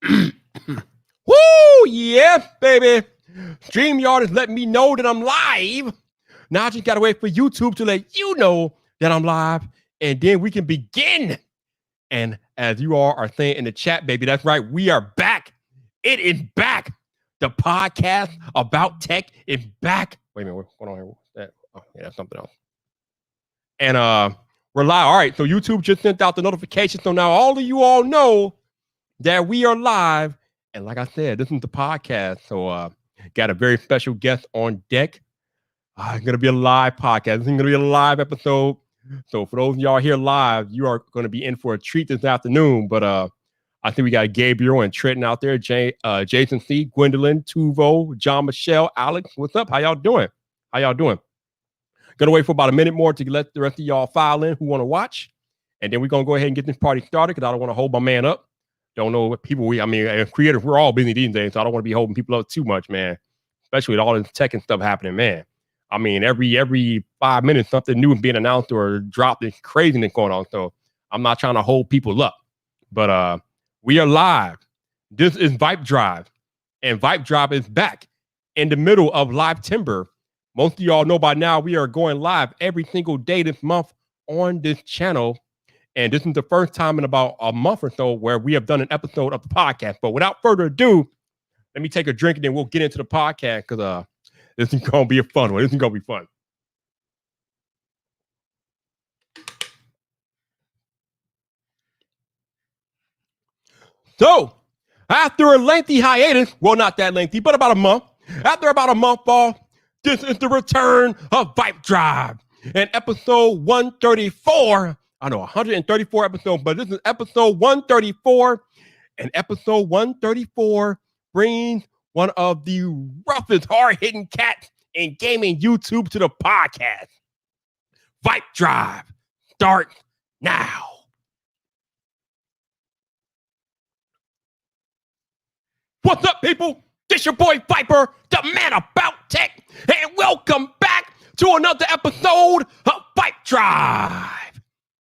Woo! Yeah, baby. StreamYard is letting me know that I'm live. Now I just gotta wait for YouTube to let you know that I'm live, and then we can begin. And as you all are saying in the chat, baby, that's right. We are back. It is back. The podcast about tech is back. Wait a minute, what's going on here? What's that? Oh, yeah, that's something else. And we're live. All right, so YouTube just sent out the notification. So now all of you all know that we are live. And like I said, this is the podcast. So got a very special guest on deck. It's going to be a live podcast. This is going to be a live episode. So for those of y'all here live, you are going to be in for a treat this afternoon. But I think we got Gabriel and Trenton out there, Jason C, Gwendolyn, Tuvo, John Michelle, Alex. What's up? How y'all doing? Gonna wait for about a minute more to let the rest of y'all file in who want to watch. And then we're going to go ahead and get this party started because I don't want to hold my man up. Don't know what people creators, we're all busy these days, so I don't want to be holding people up too much, man. Especially with all this tech and stuff happening, man. I mean, every 5 minutes, something new is being announced or dropped. There's craziness going on. So I'm not trying to hold people up. But we are live. This is VypDrive. And VypDrive is back in the middle of Live Timber. Most of y'all know by now we are going live every single day this month on this channel. And this is the first time in about a month or so where we have done an episode of the podcast. But without further ado, let me take a drink and then we'll get into the podcast because this is going to be a fun one. This is going to be fun. So, after a lengthy hiatus, well, not that lengthy, but about a month. After about a month, this is the return of VypDrive and episode 134. I know 134 episodes, but this is episode 134. And episode 134 brings one of the roughest, hard-hitting cats in gaming YouTube to the podcast. VypDrive starts now. What's up, people? This your boy Viper, the man about tech, and welcome back to another episode of VypDrive.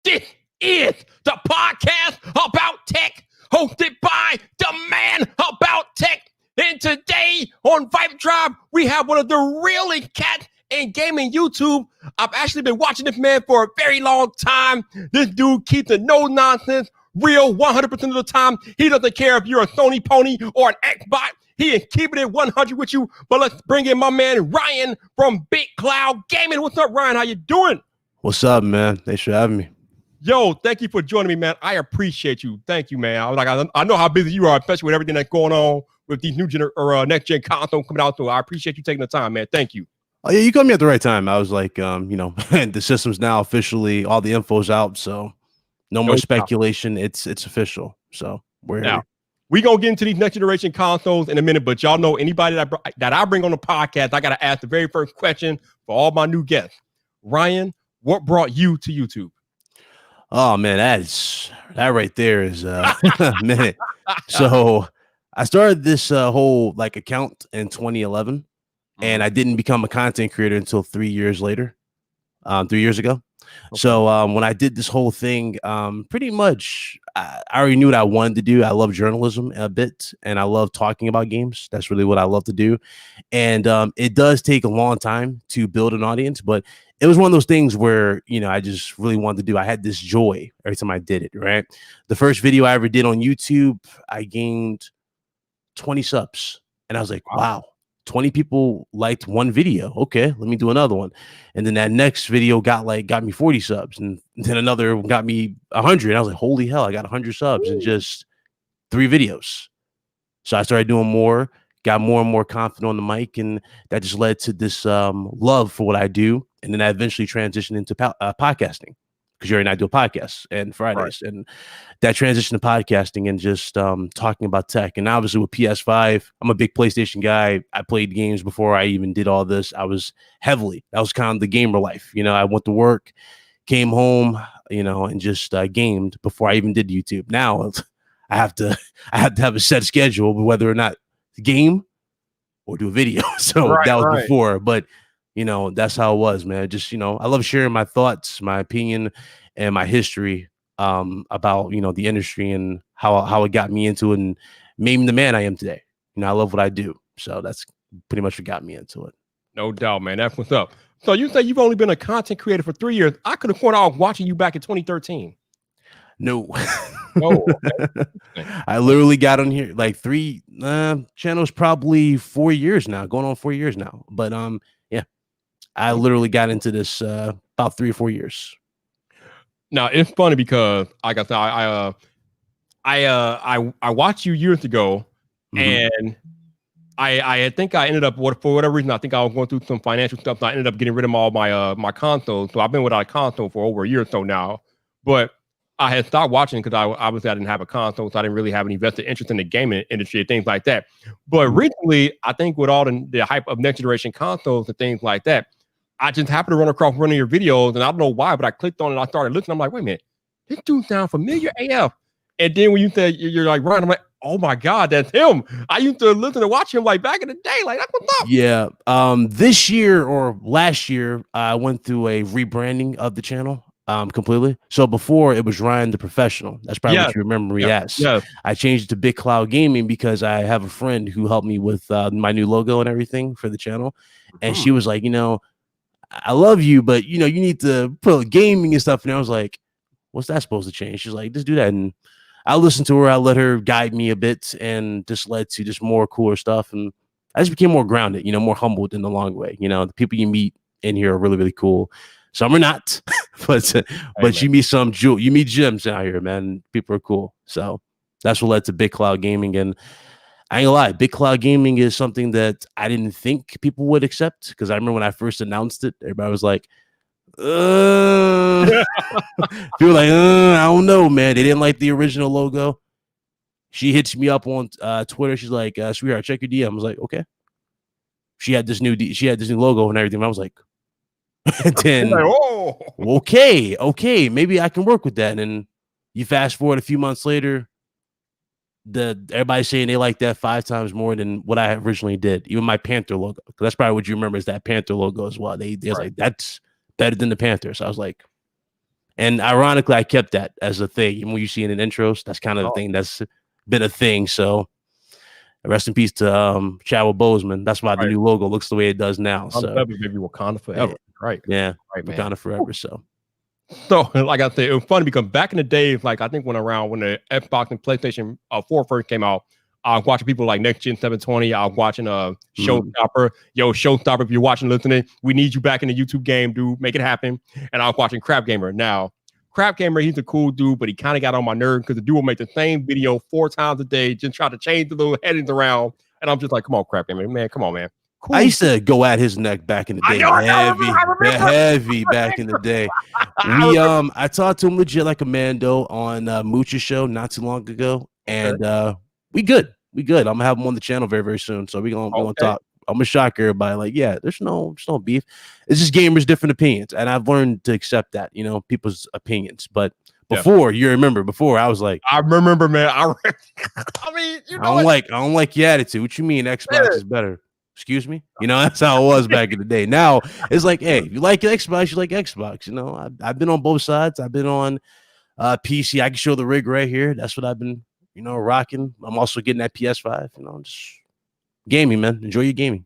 This is the podcast about tech, hosted by the man about tech. And today on VypDrive, we have one of the realest cats in gaming YouTube. I've actually been watching this man for a very long time. This dude keeps it no nonsense, real 100% of the time. He doesn't care if you're a Sony pony or an Xbox. He is keeping it 100 with you. But let's bring in my man Ryan from Big Cloud Gaming. What's up, Ryan? How you doing? What's up, man? Thanks for having me. Yo, thank you for joining me, man. I appreciate you. Thank you, man. I know how busy you are, especially with everything that's going on with these next gen consoles coming out. So I appreciate you taking the time, man. Thank you. Oh yeah, you called me at the right time. I was like, the system's now officially, all the info's out, so no more speculation. It's official. So we're here. We're going to get into these next generation consoles in a minute, but y'all know anybody that I bring on the podcast, I got to ask the very first question for all my new guests. Ryan, what brought you to YouTube? Oh, man, that right there is a minute. So I started this whole account in 2011, and I didn't become a content creator until 3 years later, 3 years ago. Okay. So when I did this whole thing, pretty much I already knew what I wanted to do. I love journalism a bit, and I love talking about games. That's really what I love to do. And it does take a long time to build an audience, but it was one of those things where, I just really wanted to do. I had this joy every time I did it, right? The first video I ever did on YouTube, I gained 20 subs, and I was like, wow. 20 people liked one video. Okay, let me do another one. And then that next video got me 40 subs. And then another got me 100. I was like, holy hell, I got 100 subs in just 3 videos. So I started doing more, got more and more confident on the mic. And that just led to this love for what I do. And then I eventually transitioned into podcasting, because you already know I do a podcast and Fridays. Right. And that transition to podcasting and just talking about tech. And obviously with PS5, I'm a big PlayStation guy. I played games before I even did all this. I was that was kind of the gamer life. I went to work, came home, and just gamed before I even did YouTube. Now I have to have a set schedule, whether or not game or do a video. So that was before, but that's how it was, man. Just, I love sharing my thoughts, my opinion, and my history about, the industry and how it got me into it and made me the man I am today. You know, I love what I do. So that's pretty much what got me into it. No doubt, man. That's what's up. So you say you've only been a content creator for 3 years. I could have thought I was watching you back in 2013. No. No. I literally got on here like channels, probably 4 years now, going on 4 years now. But yeah, I literally got into this about 3 or 4 years. Now it's funny because like I said, I watched you years ago, and I think I ended up for whatever reason, I think I was going through some financial stuff. So I ended up getting rid of all my my consoles. So I've been without a console for over a year or so now. But I had stopped watching because obviously I didn't have a console, so I didn't really have any vested interest in the gaming industry and things like that. But recently, I think with all the hype of next generation consoles and things like that, I just happened to run across one of your videos, and I don't know why, but I clicked on it. I started listening. I'm like, wait a minute, this dude sounds familiar AF. And then when you said you're like Ryan, I'm like, oh my God, that's him. I used to listen and watch him like back in the day. Like, that's what's up. Yeah. This year or last year, I went through a rebranding of the channel completely. So before it was Ryan the Professional. That's probably what you remember me as. Yeah. I changed it to Big Cloud Gaming because I have a friend who helped me with my new logo and everything for the channel. And she was like, you know, I love you, but you know, you need to put gaming and stuff. And I was like, what's that supposed to change? She's like, just do that. And I listened to her. I let her guide me a bit, and this led to just more cooler stuff. And I just became more grounded, you know, more humbled in the long way. You know, the people you meet in here are really, really cool. Some are not, but you meet you meet gems out here, man. People are cool. So that's what led to Big Cloud Gaming. And I ain't gonna lie, Big Cloud Gaming is something that I didn't think people would accept, because I remember when I first announced it, everybody was like, people were like, I don't know, man. They didn't like the original logo. She hits me up on Twitter. She's like, sweetheart, check your DM. I was like, okay. She had this new logo and everything. I was like, then, okay, maybe I can work with that. And you fast forward a few months later, everybody's saying they like that 5 times more than what I originally did. Even my Panther logo, because that's probably what you remember is that Panther logo as well. They was like, that's better than the Panther. So I was like, and ironically, I kept that as a thing. Even when you see it in intros, that's kind of the thing that's been a thing. So rest in peace to Chadwick Boseman. That's why the new logo looks the way it does now. So maybe Wakanda forever. Right. Yeah. Right, man. Wakanda forever. So like I said, it was funny because back in the days, like I think when the Xbox and PlayStation 4 first came out, I was watching people like Next Gen 720. I was watching Showstopper. Yo, Showstopper, if you're watching, listening, we need you back in the YouTube game, dude. Make it happen. And I was watching Crap Gamer. Now, Crap Gamer, he's a cool dude, but he kind of got on my nerve because the dude will make the same video 4 times a day, just try to change the little headings around. And I'm just like, come on, Crap Gamer, man, come on, man. Cool. I used to go at his neck back in the day. Heavy back in the day. I talked to him legit like a Mando on Mooch's show not too long ago, and we good. I'm gonna have him on the channel very, very soon. So we're gonna talk. I'm gonna shock everybody. Like, yeah, there's no beef. It's just gamers' different opinions, and I've learned to accept that. You know, people's opinions. But before, you remember, I was like, I remember, man. I mean, you know, I don't like your attitude. What you mean Xbox is better? Excuse me? You know, that's how it was back in the day. Now it's like, hey, you like Xbox, you like Xbox. You know, I've been on both sides. I've been on PC. I can show the rig right here. That's what I've been, you know, rocking. I'm also getting that PS5. You know, just gaming, man. Enjoy your gaming.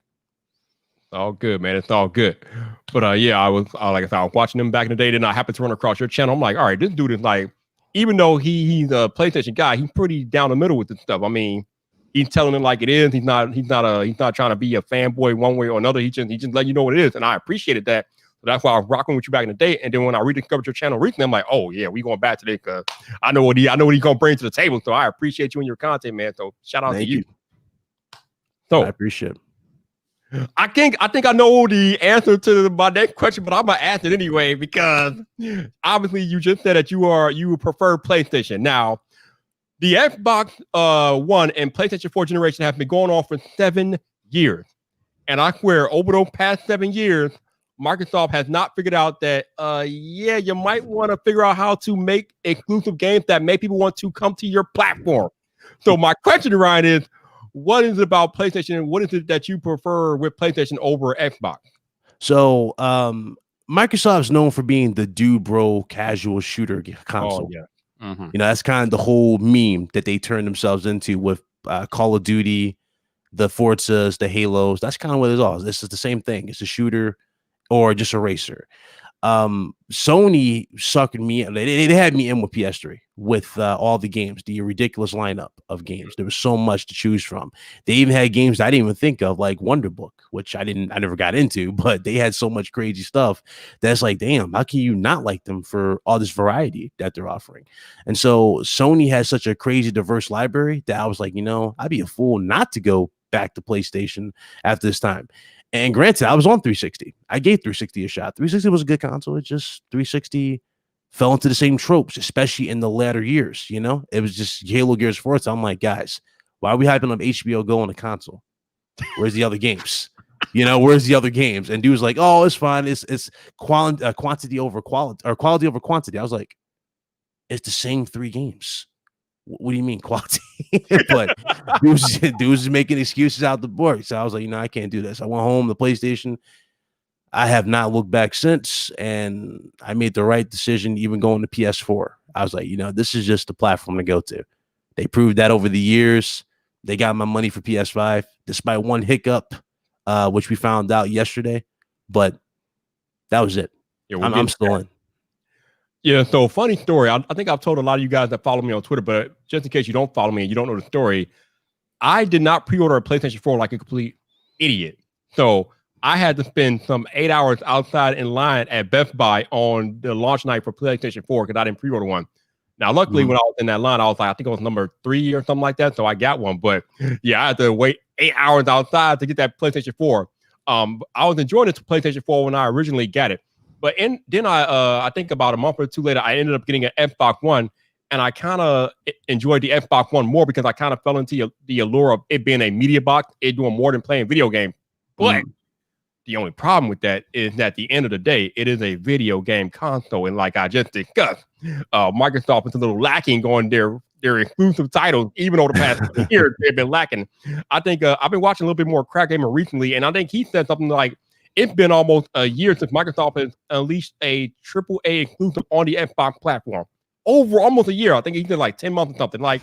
It's all good, man. It's all good. But yeah, I was like I said, I was watching them back in the day. Then I happened to run across your channel. I'm like, all right, this dude is like, even though he's a PlayStation guy, he's pretty down the middle with this stuff. I mean, he's telling it like it is. He's not trying to be a fanboy one way or another. He just letting you know what it is. And I appreciated that. So that's why I was rocking with you back in the day. And then when I rediscovered your channel recently, I'm like, oh yeah, we going back today because I know what he's gonna bring to the table. So I appreciate you and your content, man. So shout out to you. So I appreciate it. I think I know the answer to my next question, but I'm gonna ask it anyway because obviously you just said that you prefer PlayStation. Now, the Xbox One and PlayStation 4 generation have been going on for 7 years. And I swear, over those past 7 years, Microsoft has not figured out that, you might want to figure out how to make exclusive games that make people want to come to your platform. So my question, Ryan, is what is it about PlayStation and what is it that you prefer with PlayStation over Xbox? So Microsoft is known for being the dude bro casual shooter console. Oh, yeah. You know, that's kind of the whole meme that they turned themselves into with Call of Duty, the Forzas, the Halos. That's kind of what it is all. This is the same thing. It's a shooter or just a racer. Sony suckered me. They had me in with PS3 with all the games, the ridiculous lineup of games. There was so much to choose from. They even had games I didn't even think of, like Wonder Book, which I never got into, but they had so much crazy stuff that's like, damn, how can you not like them for all this variety that they're offering? And so Sony has such a crazy, diverse library that I was like, I'd be a fool not to go back to PlayStation after this time. And granted, I was on 360. I gave 360 a shot. 360 was a good console. It just 360 fell into the same tropes, especially in the latter years. It was just Halo, Gears, Forza. I'm like, guys, why are we hyping up HBO Go on the console? Where's the other games? Where's the other games? And dude was like, oh, it's fine. It's quantity over quality, or quality over quantity. I was like, it's the same 3 games. What do you mean quality? But dude was making excuses out the board. So I was like, I can't do this. I went home, the PlayStation. I have not looked back since, and I made the right decision even going to PS4. I was like, this is just the platform to go to. They proved that over the years. They got my money for PS5, despite one hiccup, which we found out yesterday. But that was it. Yeah, I'm still in. Yeah, so funny story. I think I've told a lot of you guys that follow me on Twitter, but just in case you don't follow me and you don't know the story, I did not pre-order a PlayStation 4 like a complete idiot. So I had to spend some 8 hours outside in line at Best Buy on the launch night for PlayStation 4 because I didn't pre-order one. Now, luckily, when I was in that line, I was like, I think it was number 3 or something like that, so I got one. But yeah, I had to wait 8 hours outside to get that PlayStation 4. I was enjoying this PlayStation 4 when I originally got it. But then I think about a month or two later, I ended up getting an Xbox One, and I kind of enjoyed the Xbox One more because I kind of fell into the allure of it being a media box, it doing more than playing video games. But the only problem with that is that at the end of the day, it is a video game console. And like I just discussed, Microsoft is a little lacking on their exclusive titles, even over the past years, they've been lacking. I think I've been watching a little bit more Crack Gamer recently, and I think he said something like, it's been almost a year since Microsoft has unleashed a AAA exclusive on the Xbox platform. Over almost a year. I think he did like 10 months or something. Like,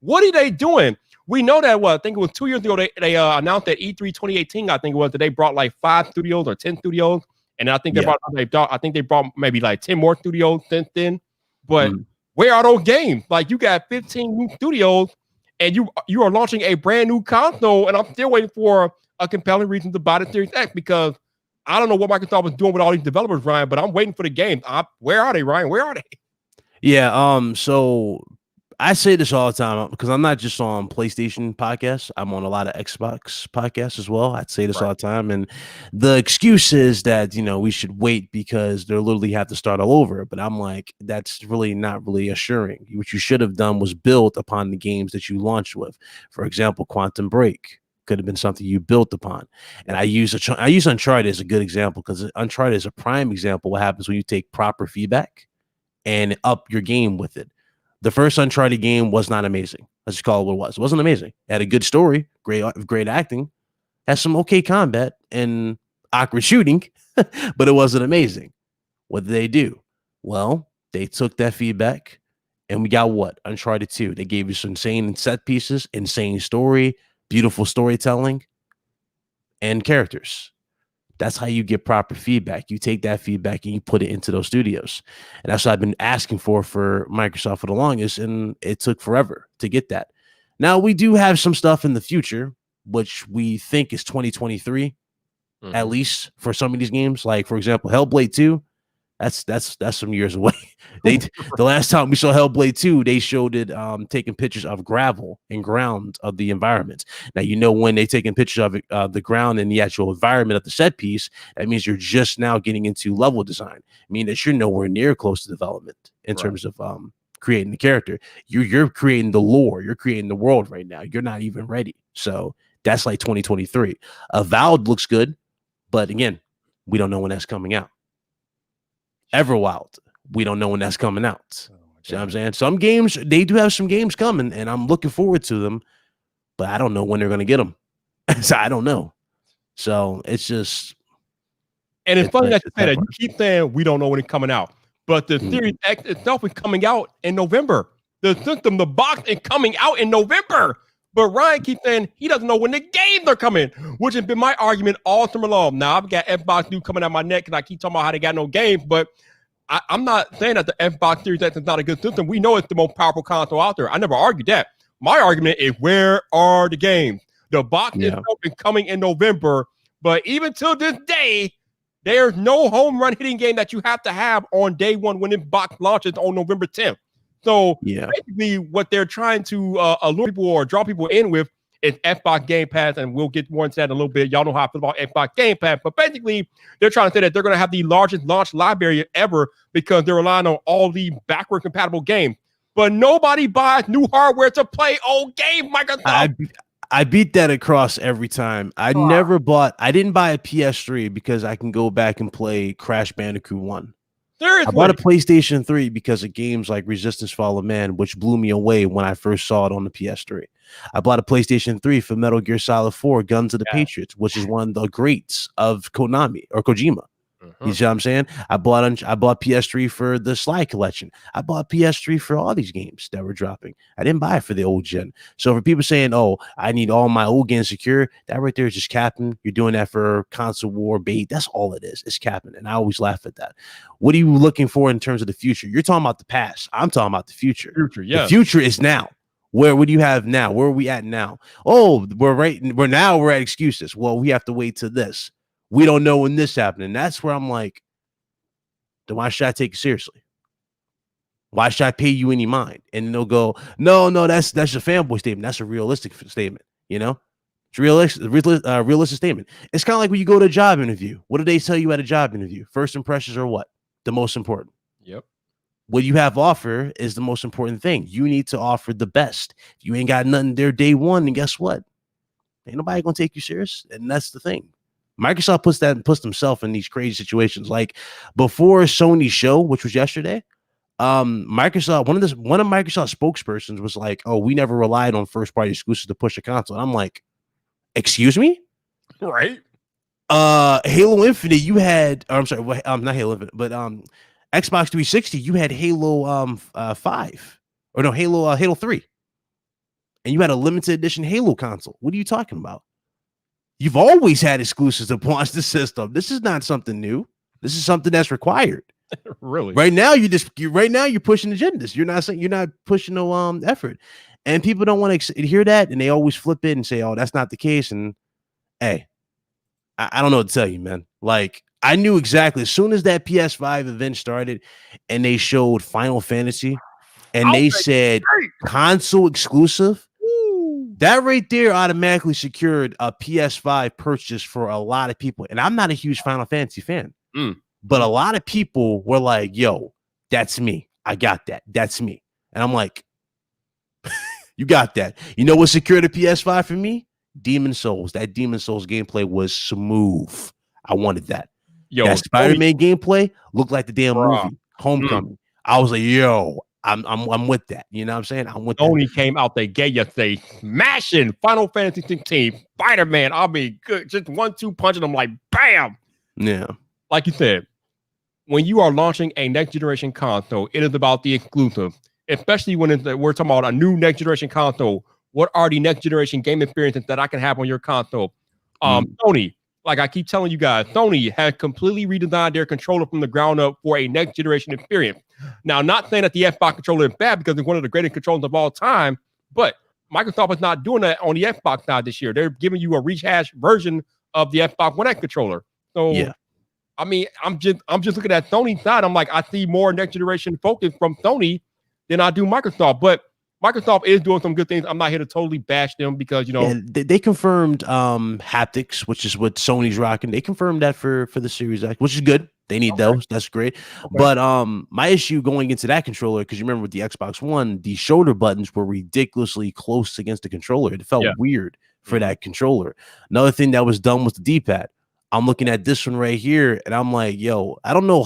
what are they doing? We know that, I think it was 2 years ago, they announced at E3 2018, I think it was, that they brought like 5 studios or 10 studios. And I think they brought maybe like 10 more studios since then. But where are those games? Like, you got 15 new studios and you are launching a brand new console, and I'm still waiting for a compelling reason to buy the Series X, because I don't know what Microsoft is doing with all these developers, Ryan, but I'm waiting for the games. Where are they, Ryan? Where are they? Yeah, so I say this all the time because I'm not just on PlayStation podcasts. I'm on a lot of Xbox podcasts as well. I'd say this all the time. And the excuse is that, we should wait because they'll literally have to start all over. But I'm like, that's really not really assuring. What you should have done was build upon the games that you launched with. For example, Quantum Break could have been something you built upon. And I use Uncharted as a good example, because Uncharted is a prime example what happens when you take proper feedback and up your game with it. The first Uncharted game was not amazing. Let's just call it what it was. It wasn't amazing. It had a good story, great acting, has some okay combat and awkward shooting, but it wasn't amazing. What did they do? Well, they took that feedback and we got what? Uncharted 2. They gave you some insane set pieces, insane story, beautiful storytelling, and characters. That's how you get proper feedback. You take that feedback and you put it into those studios. And that's what I've been asking for Microsoft for the longest, and it took forever to get that. Now, we do have some stuff in the future, which we think is 2023, at least for some of these games. Like, for example, Hellblade 2, that's some years away. The last time we saw Hellblade 2, they showed it taking pictures of gravel and ground of the environment. Now, when they taking pictures of it, the ground and the actual environment of the set piece, that means you're just now getting into level design. I mean that you're nowhere near close to development in terms of creating the character. You're creating the lore, you're creating the world right now. You're not even ready. So that's like 2023. Avowed looks good, but again, we don't know when that's coming out. Everwild, we don't know when that's coming out. You know what I'm saying? Some games, they do have some games coming, and I'm looking forward to them, but I don't know when they're going to get them. So I don't know. So it's just. And it's funny that you say that. You keep saying we don't know when it's coming out, but the Series X itself is coming out in November. The system, the box, is coming out in November. But Ryan keeps saying he doesn't know when the games are coming, which has been my argument all summer long. Now, I've got Xbox New coming out my neck because I keep talking about how they got no games, but I'm not saying that the Xbox Series X is not a good system. We know it's the most powerful console out there. I never argued that. My argument is, where are the games? The box is coming in November, but even till this day, there's no home run hitting game that you have to have on day one when this box launches on November 10th. So basically what they're trying to allure people or draw people in with is Xbox Game Pass, and we'll get more into that in a little bit. Y'all know how I feel about Xbox Game Pass, but basically they're trying to say that they're going to have the largest launch library ever because they're relying on all the backward compatible games. But nobody buys new hardware to play old games, Microsoft. I beat that across every time. I didn't buy a PS3 because I can go back and play Crash Bandicoot 1. Seriously. I bought a PlayStation 3 because of games like Resistance Fall of Man, which blew me away when I first saw it on the PS3. I bought a PlayStation 3 for Metal Gear Solid 4, Guns of the Patriots, which is one of the greats of Konami or Kojima. You see what I'm saying? I bought PS3 for the Sly collection. I bought PS3 for all these games that were dropping. I didn't buy it for the old gen. So for people saying, "Oh, I need all my old games secure," that right there is just capping. You're doing that for console war bait. That's all it is. It's capping, and I always laugh at that. What are you looking for in terms of the future? You're talking about the past. I'm talking about the future. The future is now. What do you have now? Where are we at now? Oh, we're at excuses. Well, we have to wait till this. We don't know when this happened. And that's where I'm like, then why should I take it seriously? Why should I pay you any mind? And then they'll go, no, that's a fanboy statement. That's a realistic statement. You know, it's realistic statement. It's kind of like when you go to a job interview. What do they tell you at a job interview? First impressions are what? The most important. Yep. What you have to offer is the most important thing. You need to offer the best. If you ain't got nothing there day one, then guess what? Ain't nobody gonna take you serious. And that's the thing. Microsoft puts themselves in these crazy situations. Like before Sony's show, which was yesterday, Microsoft, one of Microsoft's spokespersons was like, "Oh, we never relied on first party exclusives to push a console." And I'm like, "Excuse me?" Right? Halo Infinite, you had, I'm sorry, not Halo Infinite, but Xbox 360, you had Halo 5 or no, Halo 3, and you had a limited edition Halo console. What are you talking about? You've always had exclusives to launch the system. This is not something new. This is something that's required. Really? Right now, you're pushing agendas. You're not pushing no effort, and people don't want to hear that, and they always flip it and say, "Oh, that's not the case." And hey, I don't know what to tell you, man. Like I knew exactly as soon as that PS5 event started, and they showed Final Fantasy, and they said console exclusive. That right there automatically secured a PS5 purchase for a lot of people. And I'm not a huge Final Fantasy fan, but a lot of people were like, "Yo, that's me. I got that. That's me." And I'm like, you got that. You know what secured a PS5 for me? Demon Souls. That Demon Souls gameplay was smooth. I wanted that. That Spider-Man gameplay looked like the damn movie, Homecoming. I was like, yo, I'm with that. You know what I'm saying? I'm with Sony came out the gate yesterday, smashing Final Fantasy 16, Spider-Man. I mean, good, just 1-2 punching them like bam. Yeah. Like you said, when you are launching a next generation console, it is about the exclusive, especially when we're talking about a new next generation console. What are the next generation game experiences that I can have on your console? Sony, like I keep telling you guys, Sony has completely redesigned their controller from the ground up for a next generation experience. Now, not saying that the Xbox controller is bad because it's one of the greatest controllers of all time, but Microsoft is not doing that on the Xbox side this year. They're giving you a rehashed version of the Xbox One X controller. So, yeah. I mean, I'm just looking at Sony's side. I'm like, I see more next generation focus from Sony than I do Microsoft. But Microsoft is doing some good things. I'm not here to totally bash them because, you know. Yeah, they confirmed haptics, which is what Sony's rocking. They confirmed that for the Series X, which is good. They need those. That's great. Okay. But my issue going into that controller, because you remember with the Xbox One, the shoulder buttons were ridiculously close against the controller. It felt weird for that controller. Another thing that was done was the D-pad. I'm looking at this one right here, and I'm like, yo, I don't know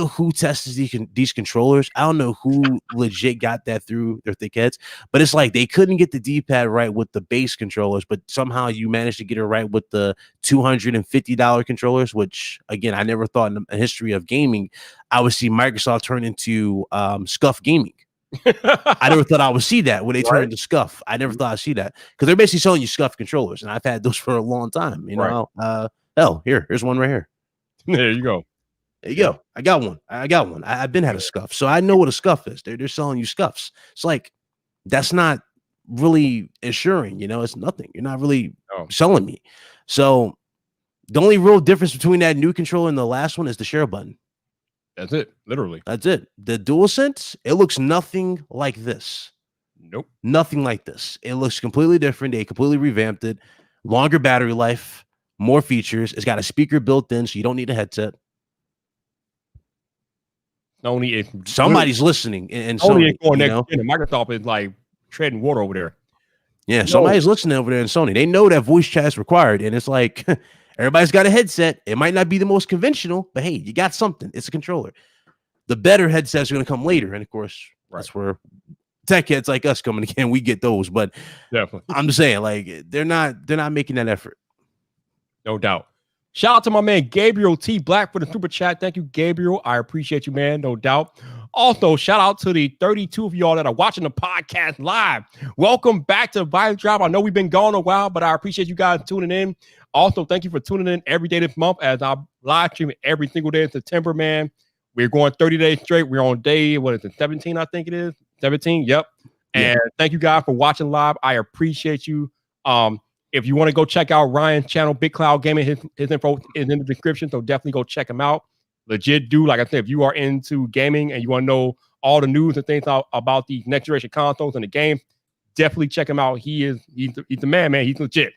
who tests these controllers. I don't know who legit got that through their thick heads, but it's like they couldn't get the D-pad right with the base controllers, but somehow you managed to get it right with the $250 controllers, which again, I never thought in the history of gaming, I would see Microsoft turn into scuff gaming. I never thought I would see that when they turn Right. into scuff. I never thought I'd see that because they're basically selling you scuff controllers, and I've had those for a long time. You know, hell, here's one right here. There you go. There you go. I got one. I've been had a scuff, so I know what a scuff is. They're selling you scuffs. It's like that's not really assuring. You know, it's nothing. You're not really selling me. So the only real difference between that new controller and the last one is the share button. That's it. Literally. That's it. The DualSense, it looks nothing like this. Nope. Nothing like this. It looks completely different. They completely revamped it. Longer battery life, more features. It's got a speaker built in, so you don't need a headset. Somebody's listening, and Sony, going next gen, and Microsoft is like treading water over there. Yeah, somebody's listening over there in Sony. They know that voice chat is required, and it's like everybody's got a headset. It might not be the most conventional, but hey, you got something. It's a controller. The better headsets are going to come later, and of course, that's where tech heads like us coming again. We get those, but definitely, I'm just saying, like they're not making that effort. No doubt. Shout out to my man Gabriel T. Black for the super chat. Thank you, Gabriel. I appreciate you, man. No doubt. Also, shout out to the 32 of y'all that are watching the podcast live. Welcome back to VypDrive. I know we've been gone a while, but I appreciate you guys tuning in. Also, thank you for tuning in every day this month as I live stream every single day in September, man. We're going 30 days straight. We're on day, 17, I think it is? 17, yep. And thank you guys for watching live. I appreciate you. If you want to go check out Ryan's channel, Big Cloud Gaming, his info is in the description, so definitely go check him out. Legit dude. Like I said, if you are into gaming and you want to know all the news and things about the next generation consoles and the games, definitely check him out. He's the man. He's legit.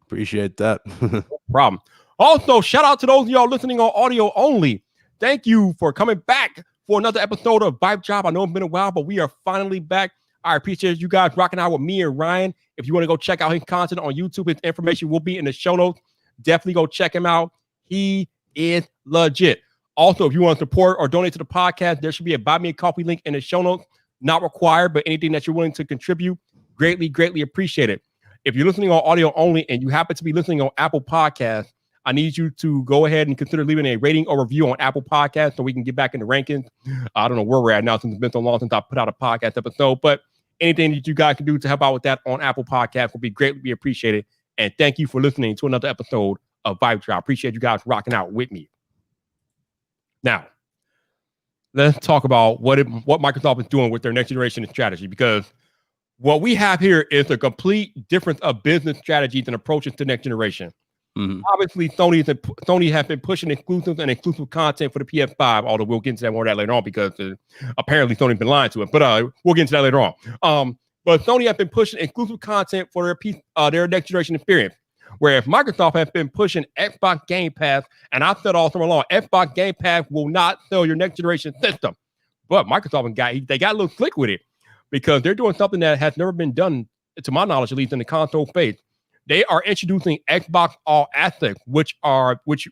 Appreciate that. No problem. Also, shout out to those of y'all listening on audio only. Thank you for coming back for another episode of VypDrive. I know it's been a while, but we are finally back. I appreciate you guys rocking out with me and Ryan. If you want to go check out his content on YouTube, his information will be in the show notes. Definitely go check him out. He is legit. Also, if you want to support or donate to the podcast, there should be a Buy Me a Coffee link in the show notes. Not required, but anything that you're willing to contribute, greatly appreciate it. If you're listening on audio only and you happen to be listening on Apple Podcasts, I need you to go ahead and consider leaving a rating or review on Apple Podcasts so we can get back in the rankings. I don't know where we're at now since it's been so long since I put out a podcast episode, but anything that you guys can do to help out with that on Apple Podcasts will be greatly appreciated. And thank you for listening to another episode of VypDrive. I appreciate you guys rocking out with me. Now, let's talk about what Microsoft is doing with their next generation strategy, because what we have here is a complete difference of business strategies and approaches to next generation. Mm-hmm. Obviously, Sony has been pushing exclusive content for the PS5, although we'll get into that more of that later on because apparently Sony's been lying to it. But we'll get into that later on. But Sony has been pushing exclusive content for their next generation experience, whereas Microsoft has been pushing Xbox Game Pass. And I've said all summer long, Xbox Game Pass will not sell your next generation system. But Microsoft they got a little slick with it because they're doing something that has never been done, to my knowledge, at least in the console space. They are introducing Xbox All Access, which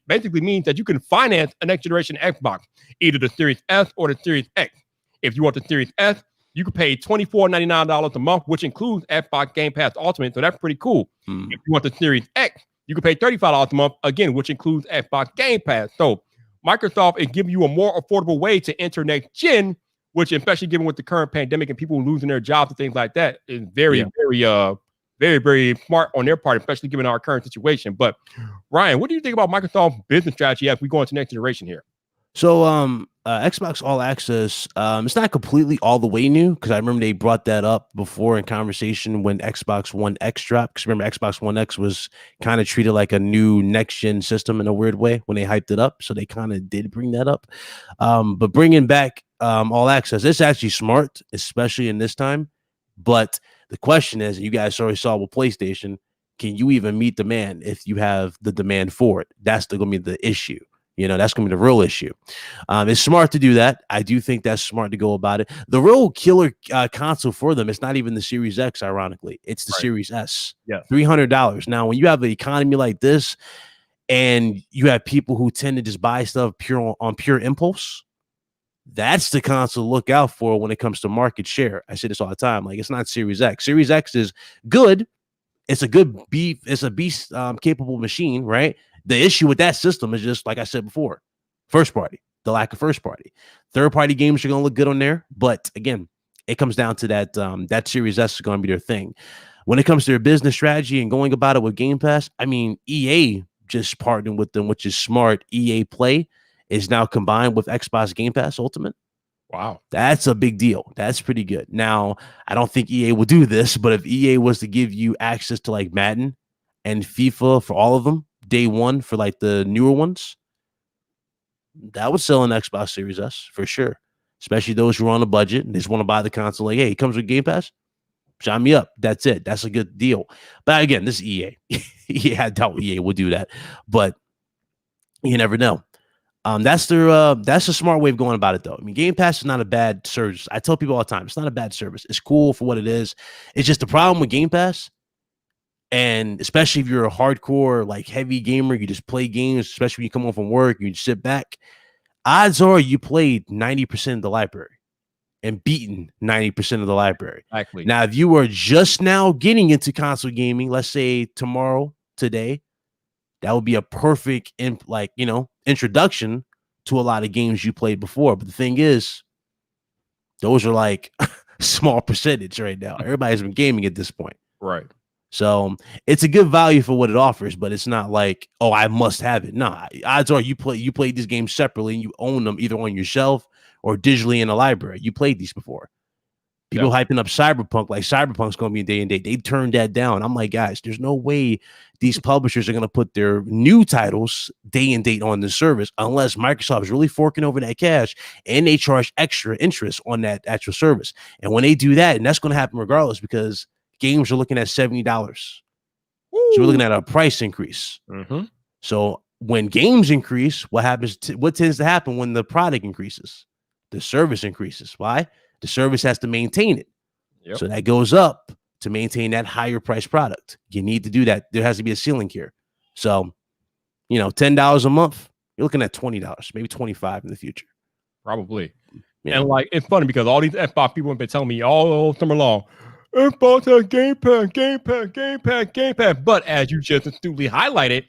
basically means that you can finance a next generation Xbox, either the Series S or the Series X. If you want the Series S, you can pay $24.99 a month, which includes Xbox Game Pass Ultimate, so that's pretty cool. If you want the Series X, you can pay $35 a month, again, which includes Xbox Game Pass. So Microsoft is giving you a more affordable way to enter next gen, which, especially given with the current pandemic and people losing their jobs and things like that, is very smart on their part, especially given our current situation. But Ryan, what do you think about Microsoft's business strategy as we go into next generation here? So Xbox All Access, it's not completely all the way new, because I remember they brought that up before in conversation when Xbox One X dropped. Because remember, Xbox One X was kind of treated like a new next-gen system in a weird way when they hyped it up. So they kind of did bring that up. But bringing back All Access, it's actually smart, especially in this time. But the question is, you guys already saw with PlayStation, can you even meet demand if you have the demand for it? That's going to be the issue. That's going to be the real issue. It's smart to do that. I do think that's smart to go about it. The real killer console for them, it's not even the Series X, ironically. It's the Series S. Yeah, $300. Now, when you have an economy like this and you have people who tend to just buy stuff on pure impulse, that's the console to look out for when it comes to market share. I say this all the time. Like, it's not Series X. Series X is good. It's a good beef. It's a beast capable machine, right? The issue with that system is just, like I said before, first party, the lack of first party. Third party games are going to look good on there. But again, it comes down to that that Series S is going to be their thing. When it comes to their business strategy and going about it with Game Pass, I mean, EA just partnered with them, which is smart. EA Play is now combined with Xbox Game Pass Ultimate. Wow. That's a big deal. That's pretty good. Now, I don't think EA will do this, but if EA was to give you access to like Madden and FIFA for all of them, day one for like the newer ones, that would sell an Xbox Series S for sure. Especially those who are on a budget and just want to buy the console. Like, hey, it comes with Game Pass. Sign me up. That's it. That's a good deal. But again, this is EA. Yeah, I doubt EA will do that, but you never know. That's a smart way of going about it, though. I mean, Game Pass is not a bad service. I tell people all the time, it's not a bad service. It's cool for what it is. It's just the problem with Game Pass, and especially if you're a hardcore, like heavy gamer, you just play games, especially when you come home from work, you just sit back. Odds are you played 90% of the library and beaten 90% of the library. Exactly. Now, if you are just now getting into console gaming, let's say tomorrow, today, that would be a perfect, introduction to a lot of games you played before. But the thing is, those are like small percentage right now. Everybody's been gaming at this point. Right. So it's a good value for what it offers, but it's not like, oh, I must have it. Nah, odds are you played these games separately and you own them either on your shelf or digitally in a library. You played these before. People hyping up Cyberpunk, like Cyberpunk's going to be a day and date. They turned that down. I'm like, guys, there's no way these publishers are going to put their new titles day and date on the service unless Microsoft is really forking over that cash and they charge extra interest on that actual service. And when they do that, and that's going to happen regardless because games are looking at $70. So we're looking at a price increase. Mm-hmm. So when games increase, what tends to happen when the product increases? The service increases. Why? The service has to maintain it. Yep. So that goes up to maintain that higher price product. You need to do that. There has to be a ceiling here. So, $10 a month, you're looking at $20, maybe $25 in the future. Probably. Yeah. And like, it's funny because all these Xbox people have been telling me all summer long, Xbox has Game Pass. But as you just astutely highlighted,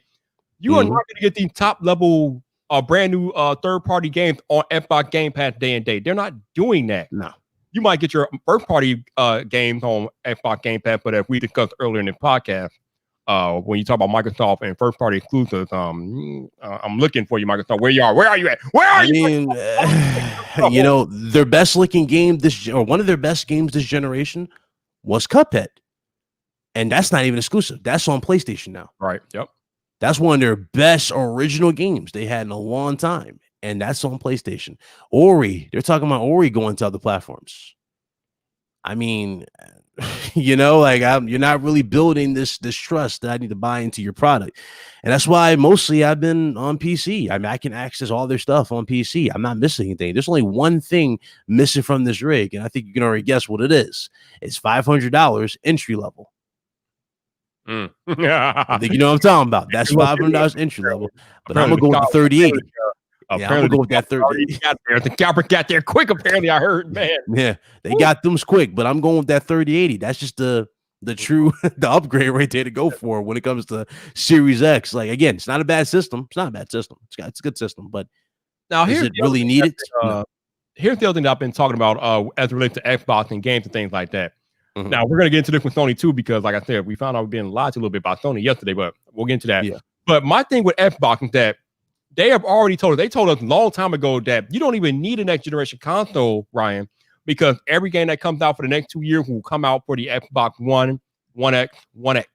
you are not going to get the top level brand new third-party games on Xbox Game Pass day and date. They're not doing that. No. You might get your first-party games on Xbox Game Pass, but as we discussed earlier in the podcast, when you talk about Microsoft and first-party exclusives, I'm looking for you, Microsoft. Where you are? Where are you at? Where are you? Their best-looking game one of their best games this generation was Cuphead, and that's not even exclusive. That's on PlayStation now. Right. Yep. That's one of their best original games they had in a long time, and that's on PlayStation. Ori, they're talking about Ori going to other platforms. I mean, you're not really building this trust that I need to buy into your product, and that's why mostly I've been on PC. I mean, I can access all their stuff on PC. I'm not missing anything. There's only one thing missing from this rig, and I think you can already guess what it is. It's $500 entry level. I think you know what I'm talking about. That's $500 entry level, but I'm gonna go with the 3080. I'm gonna go with that 3080. The Copper got there quick. Apparently, I heard, man. Yeah, they got them quick, but I'm going with that 3080. That's just the true the upgrade right there to go for when it comes to Series X. Like again, it's not a bad system. It's not a bad system. It's a good system, but now is it really needed? Here's the other thing that I've been talking about as it relates to Xbox and games and things like that. Mm-hmm. Now, we're going to get into this with Sony, too, because, like I said, we found out we've been lied to a little bit about Sony yesterday, but we'll get into that. Yeah. But my thing with Xbox is that they have already told us a long time ago that you don't even need a next-generation console, Ryan, because every game that comes out for the next 2 years will come out for the Xbox One, One X, One X.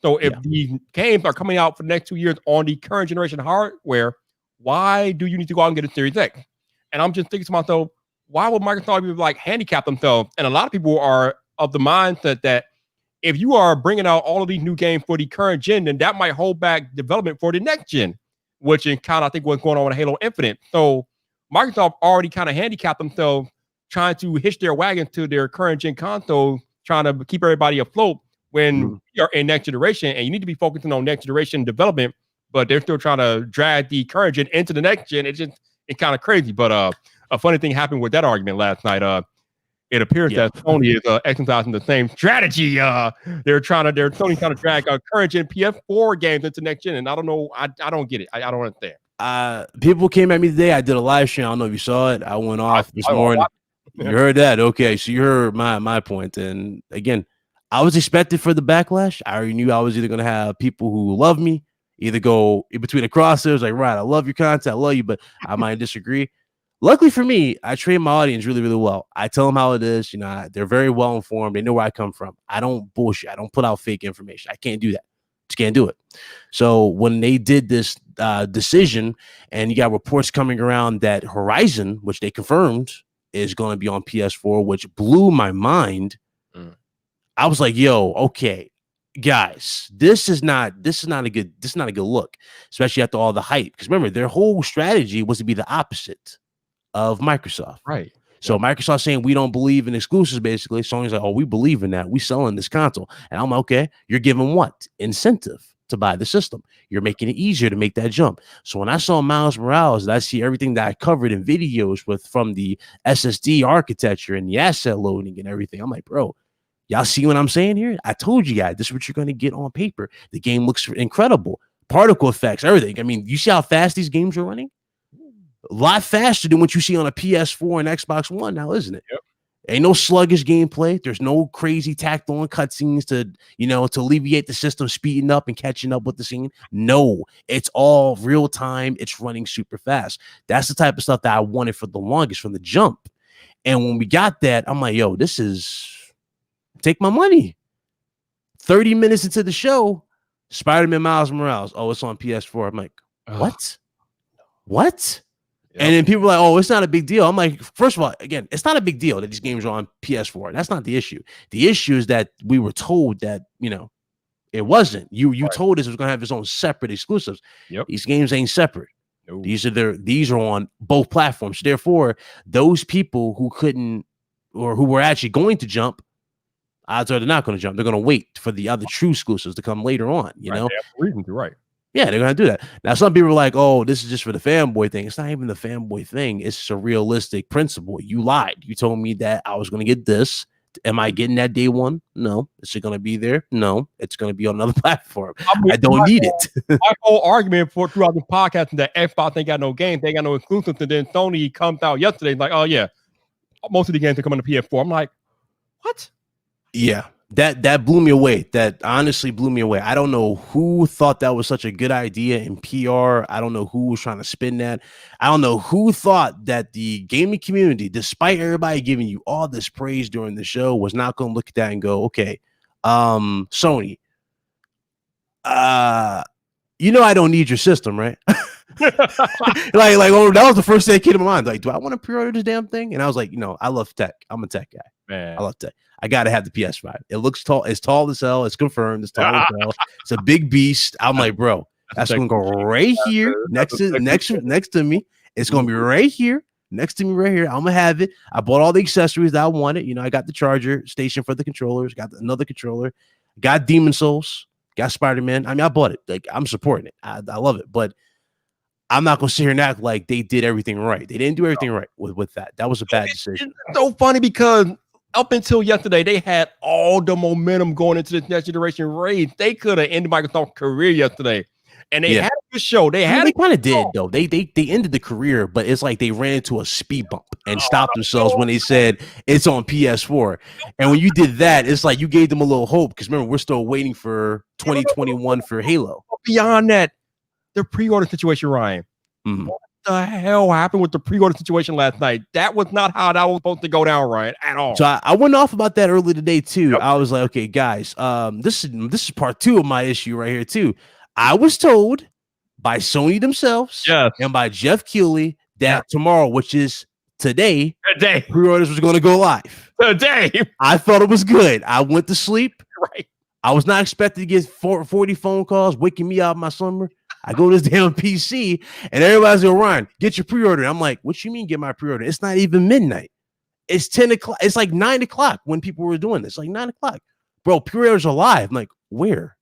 So if these games are coming out for the next 2 years on the current generation hardware, why do you need to go out and get a Series X? And I'm just thinking to myself, why would Microsoft be handicap themselves? And a lot of people are of the mindset that if you are bringing out all of these new games for the current gen, then that might hold back development for the next gen, which is kind of, I think, what's going on with Halo Infinite. So Microsoft already kind of handicapped themselves trying to hitch their wagon to their current gen console, trying to keep everybody afloat when you're in next generation and you need to be focusing on next generation development, but they're still trying to drag the current gen into the next gen. It's kind of crazy. But a funny thing happened with that argument last night. It appears that Sony is exercising the same strategy. They're trying to drag current gen PS4 games into next gen, and I don't know. I don't get it. I don't understand. People came at me today. I did a live stream. I don't know if you saw it. I went off this morning. You heard that. Okay. So you heard my point. And again, I was expected for the backlash. I already knew I was either going to have people who love me either go in between the crosshairs, like, right, I love your content, I love you, but I might disagree. Luckily for me, I train my audience really, really well. I tell them how it is. You know, they're very well informed. They know where I come from. I don't bullshit. I don't put out fake information. I can't do that. Just can't do it. So when they did this decision, and you got reports coming around that Horizon, which they confirmed, is going to be on PS4, which blew my mind. I was like, yo, okay, guys, this is not a good look, especially after all the hype. Because remember, their whole strategy was to be the opposite of Microsoft. Right. So Microsoft saying we don't believe in exclusives, basically. Sony's like, oh, we believe in that. We selling this console. And I'm like, okay, you're giving what? Incentive to buy the system. You're making it easier to make that jump. So when I saw Miles Morales, and I see everything that I covered in videos from the SSD architecture and the asset loading and everything, I'm like, bro, y'all see what I'm saying here? I told you guys, this is what you're going to get on paper. The game looks incredible. Particle effects, everything. I mean, you see how fast these games are running? A lot faster than what you see on a PS4 and Xbox One now, isn't it? Yep. Ain't no sluggish gameplay. There's no crazy tacked on cutscenes to alleviate the system speeding up and catching up with the scene. No, it's all real time. It's running super fast. That's the type of stuff that I wanted for the longest from the jump. And when we got that, I'm like, yo, this is... take my money. 30 minutes into the show, Spider-Man Miles Morales. Oh, it's on PS4. I'm like, what? What? Yep. And then people are like, oh, it's not a big deal. I'm like, first of all, again, it's not a big deal that these games are on PS4. That's not the issue. The issue is that we were told that, it wasn't. You told us it was going to have its own separate exclusives. Yep. These games ain't separate. No. These are on both platforms. Therefore, those people who couldn't or who were actually going to jump, odds are they're not going to jump. They're going to wait for the other true exclusives to come later on. You know, they have a reason to, right? Yeah, they're going to do that. Now, some people are like, "Oh, this is just for the fanboy thing." It's not even the fanboy thing. It's a realistic principle. You lied. You told me that I was going to get this. Am I getting that day one? No. Is it going to be there? No. It's going to be on another platform. I don't need it. My whole argument throughout the podcast is that Xbox ain't got no games, they ain't got no exclusives, and then Sony comes out yesterday like, "Oh yeah, most of the games are coming to PS4." I'm like, what? Yeah, that blew me away. That honestly blew me away. I don't know who thought that was such a good idea in PR. I don't know who was trying to spin that. I don't know who thought that the gaming community, despite everybody giving you all this praise during the show, was not going to look at that and go, okay, Sony, I don't need your system, right? that was the first thing that came to my mind. Like, do I want to pre-order this damn thing? And I was like, I love tech. I'm a tech guy. Man, I love tech. I gotta have the PS5. It looks tall. It's tall as hell. It's confirmed. It's tall as hell. It's a big beast. I'm like, bro, that's gonna go right here next to me. It's gonna be right here next to me right here. I'm gonna have it. I bought all the accessories that I wanted. I got the charger station for the controllers. Got another controller. Got Demon Souls. Got Spider-Man. I mean, I bought it. Like, I'm supporting it. I love it. But I'm not gonna sit here and act like they did everything right. They didn't do everything right with that. That was a bad decision. It's so funny because up until yesterday, they had all the momentum going into this next generation race. They could have ended Microsoft's career yesterday, and they had a good show. They kind of did though. They ended the career, but it's like they ran into a speed bump and stopped themselves when they said it's on PS4. And when you did that, it's like you gave them a little hope because remember we're still waiting for 2021 for Halo. Beyond that, the pre-order situation, Ryan. Mm-hmm. What the hell happened with the pre-order situation last night? That was not how that was supposed to go down, Ryan, at all. So I went off about that earlier today too. Yep. I was like, okay, guys, this is part 2 of my issue right here too. I was told by Sony themselves and by Jeff Keighley that tomorrow, which is today, pre-orders was going to go live. Today. I thought it was good. I went to sleep. Right. I was not expecting to get 40 phone calls waking me out of my slumber. I go to this damn PC and everybody's going, Ryan, get your pre-order. I'm like, what you mean get my pre-order? It's not even midnight. It's 10 o'clock. It's like 9 o'clock when people were doing this. Like 9 o'clock. Bro, pre-orders are live. I'm like, where?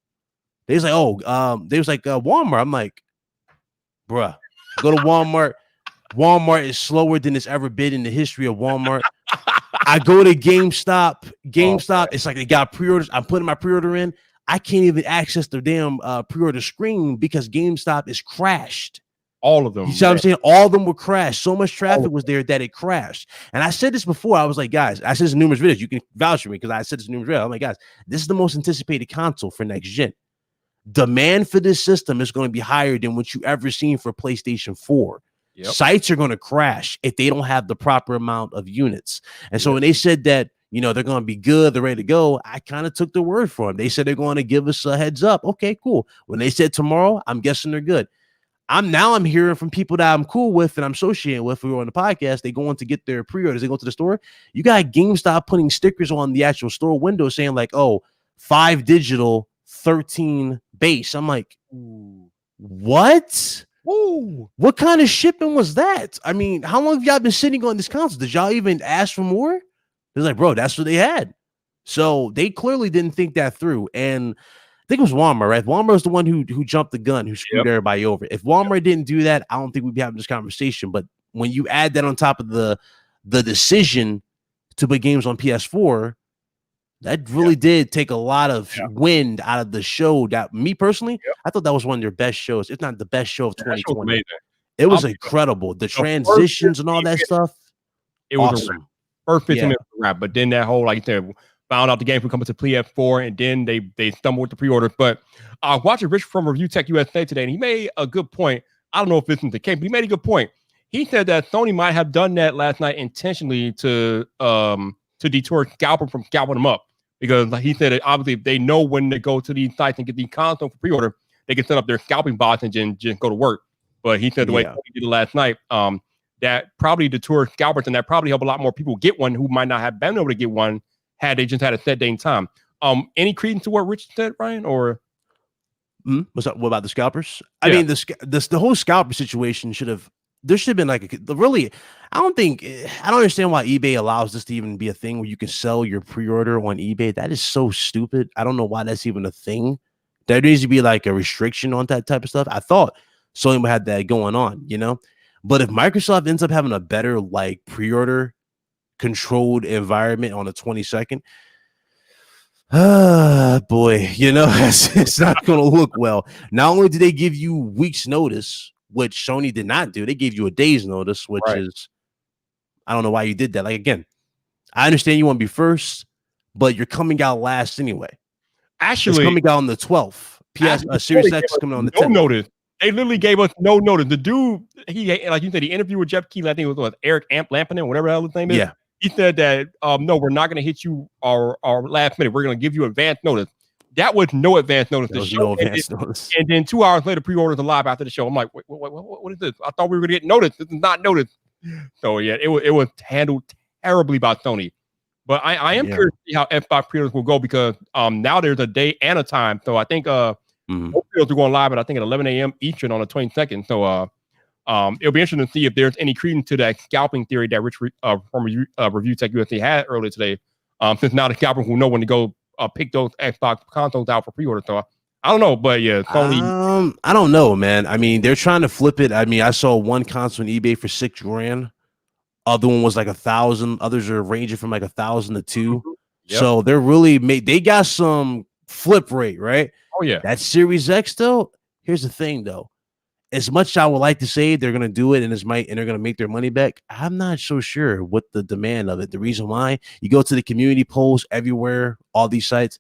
They was like, Walmart. I'm like, bruh, go to Walmart. Walmart is slower than it's ever been in the history of Walmart. I go to GameStop. It's like they got pre-orders. I'm putting my pre-order in. I can't even access the damn pre-order screen because GameStop is crashed. All of them. You see what I'm saying? All of them would crash. So much traffic was there that it crashed. And I said this before. I was like, guys, I said this in numerous videos. You can vouch for me because I said this in numerous videos. I'm like, guys, this is the most anticipated console for next gen. Demand for this system is going to be higher than what you ever seen for PlayStation 4. Yep. Sites are going to crash if they don't have the proper amount of units. And so when they said that, you know, they're going to be good, they're ready to go, I kind of took the word for them. They said they're going to give us a heads up. Okay, cool. When they said tomorrow, I'm guessing they're good. I'm hearing from people that I'm cool with and I'm associating with who are on the podcast. They go in to get their pre-orders. They go to the store. You got GameStop putting stickers on the actual store window saying like, oh, 5 digital, 13 base. I'm like, what? Ooh. What kind of shipping was that? I mean, how long have y'all been sitting on this console? Did y'all even ask for more? They're like, bro, that's what they had. So they clearly didn't think that through. And I think it was Walmart, right? Walmart was the one who jumped the gun, who screwed everybody over. If Walmart didn't do that, I don't think we'd be having this conversation. But when you add that on top of the decision to put games on PS4, that really did take a lot of wind out of the show. That me personally, I thought that was one of their best shows, if not the best show of 2020. It was incredible. The transitions and all that stuff. It was awesome. First 15 minutes of rap, but then that whole, like you said, found out the game would come to PS4, and then they stumbled with the pre-orders. But I watched Rich from Review Tech USA today, and he made a good point. I don't know if this is the case, but he made a good point. He said that Sony might have done that last night intentionally to deter scalper from scalping them up, because like he said, that obviously if they know when to go to these sites and get these consoles for pre-order, they can set up their scalping bots and just go to work. But he said the way he did it last night, that probably deter scalpers, and that probably help a lot more people get one who might not have been able to get one had they just had a set day and time. Any credence to what Rich said, Ryan? Or what's up? What about the scalpers? I mean, the whole scalper situation there should have been like I don't understand why eBay allows this to even be a thing where you can sell your pre-order on eBay. That is so stupid. I don't know why that's even a thing. There needs to be like a restriction on that type of stuff. I thought Sony had that going on, you know. But if Microsoft ends up having a better like pre-order controlled environment on the 22nd, boy, you know, it's not going to look well. Not only did they give you weeks notice, which Sony did not do, they gave you a day's notice, which is, I don't know why you did that. Like, again, I understand you want to be first, but you're coming out last anyway. Actually, it's coming out on the 12th. Series X is coming on the 10th. No notice. They literally gave us no notice. The dude, he, like you said, the interview with Jeff Keighley, I think it was Eric Lampinen, whatever the hell his name is. Yeah. He said that, no, we're not going to hit you our last minute. We're going to give you advance notice. That was no advance notice. There was no advance notice. And then 2 hours later, pre-orders are live after the show. I'm like, wait, what is this? I thought we were going to get notice. This is not notice. So, yeah, it was handled terribly by Sony. But I am curious to see how Xbox pre-orders will go, because now there's a day and a time. So I think both pre-orders are going live at, I think, at 11 a.m. Eastern on the 22nd. So it'll be interesting to see if there's any credence to that scalping theory that Rich from Review Tech USA had earlier today. Since now the scalpers will know when to go pick those Xbox consoles out for pre-order. So I don't know, but yeah, Sony. I don't know, man. I mean, they're trying to flip it. I mean, I saw one console on eBay for $6,000. Other one was like 1,000. Others are ranging from like 1,000 to 2,000. Yep. So they're really they got some flip rate, right? Oh yeah. That Series X though. Here's the thing though. As much as I would like to say they're gonna do it and they're gonna make their money back, I'm not so sure what the demand of it. The reason why, you go to the community polls everywhere, all these sites,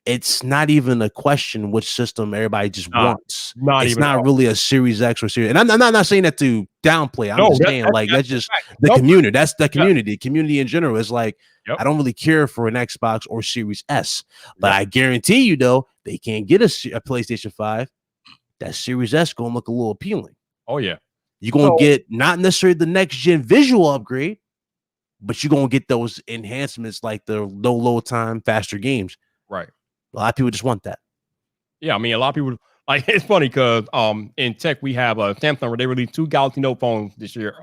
it's not even a question which system everybody just wants. It's not really a Series X or Series. And I'm not saying that to downplay. I'm just saying that's just the community. That's the community. Community in general is like, I don't really care for an Xbox or Series S, but I guarantee you though, they can't get a PlayStation 5. That Series S gonna look a little appealing. Oh yeah, you're gonna get not necessarily the next gen visual upgrade, but you're gonna get those enhancements like the low load time, faster games. Right. A lot of people just want that. Yeah, I mean, a lot of people like. It's funny because in tech we have Samsung where they released 2 Galaxy Note phones this year.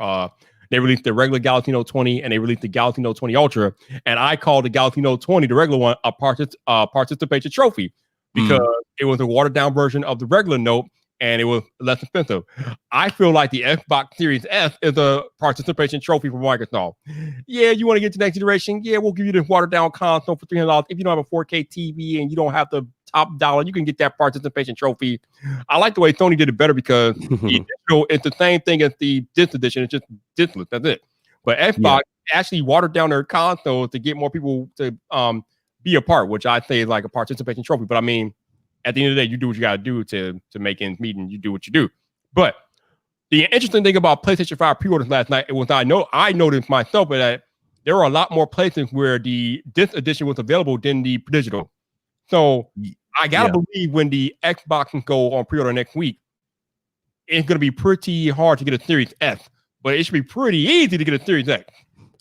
They released the regular Galaxy Note 20 and they released the Galaxy Note 20 Ultra. And I called the Galaxy Note 20, the regular one, a participation trophy, because it was a watered down version of the regular Note and it was less expensive. I feel like the Xbox Series S is a participation trophy for Microsoft. Yeah, you want to get to the next generation? Yeah, we'll give you this watered down console for $300 if you don't have a 4K TV and you don't have the top dollar. You can get that participation trophy. I like the way Sony did it better because the digital is the same thing as the disc edition. It's just discless. That's it. But Xbox actually watered down their consoles to get more people to be a part, which I say is like a participation trophy. But I mean, at the end of the day, you do what you got to do to make ends meet, and you do what you do. But the interesting thing about PlayStation 5 pre-orders last night was I noticed myself that there were a lot more places where the disc edition was available than the digital. So I gotta believe when the Xbox can go on pre-order next week, it's gonna be pretty hard to get a Series S, but it should be pretty easy to get a Series X.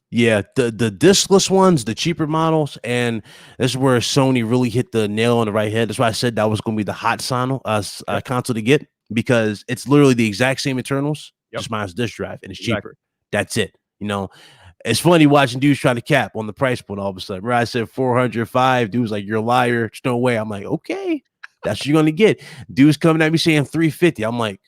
Yeah, the discless ones, the cheaper models, and this is where Sony really hit the nail on the right head. That's why I said that was going to be the hot console to get, because it's literally the exact same internals, just minus disk drive, and it's cheaper. That's it. You know, it's funny watching dudes try to cap on the price point all of a sudden. Where I said 405, dudes like, you're a liar. There's no way. I'm like, okay, that's what you're going to get. Dudes coming at me saying 350. I'm like,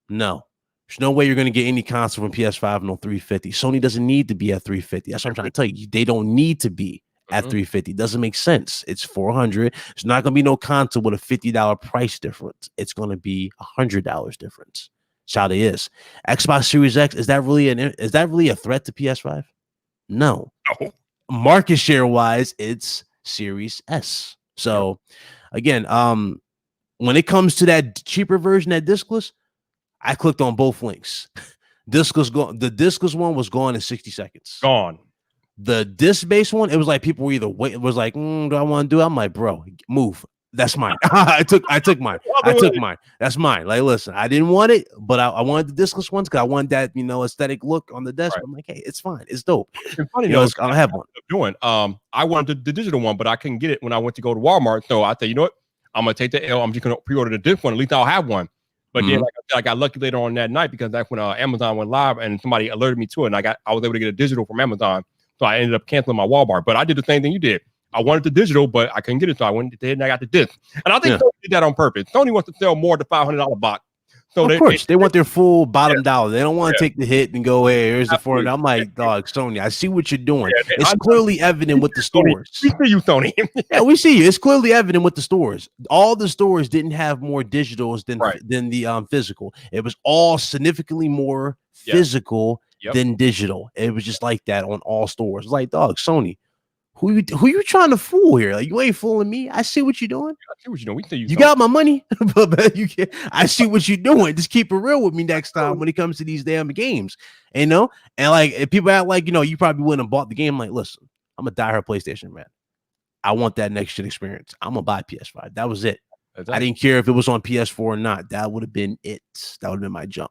no. There's no way you're going to get any console from PS5 on 350. Sony doesn't need to be at 350. That's what I'm trying to tell you. They don't need to be at 350. It doesn't make sense. It's 400. It's not going to be no console with a $50 price difference. It's going to be $100 difference. That's how it is. Xbox Series X, is that really a threat to PS5? No. Market share wise, it's Series S. So again, when it comes to that cheaper version, that discless, I clicked on both links. The discless one was gone in 60 seconds. Gone. The disc-based one, it was like people were either wait. It was like, do I want to do it? I'm like, bro, move. That's mine. I took mine. That's mine. Like, listen, I didn't want it, but I wanted the discless ones because I want that, aesthetic look on the desk. Right. I'm like, hey, it's fine. It's dope. It's funny, I don't have one. I wanted the digital one, but I couldn't get it when I went to go to Walmart. So I said, you know what? I'm gonna take the L. I'm just gonna pre-order the disc one. At least I'll have one. But then, like I said, I got lucky later on that night because that's when Amazon went live and somebody alerted me to it, and I was able to get a digital from Amazon. So I ended up canceling my Walmart. But I did the same thing you did. I wanted the digital, but I couldn't get it, so I went ahead and I got the disc. And I think Sony did that on purpose. Sony wants to sell more than $500 box. So of course, they want their full bottom dollar. They don't want to take the hit and go, hey, here's the $400. I'm like, dog, Sony, I see what you're doing. It's clearly evident with the stores. We see you, Sony. Yeah, we see you. It's clearly evident with the stores. All the stores didn't have more digitals than the physical. It was all significantly more physical than digital. It was just like that on all stores. It's like, dog, Sony, who you trying to fool here? Like, you ain't fooling me. I see what you're doing. I see what you're doing. We see you. You got my money, but you can't. I see what you're doing. Just keep it real with me next time when it comes to these damn games. And like if people act like you probably wouldn't have bought the game. I'm like, listen, I'm a diehard PlayStation man. I want that next gen experience. I'm gonna buy PS5. That was it. Exactly. I didn't care if it was on PS4 or not. That would have been it. That would have been my jump.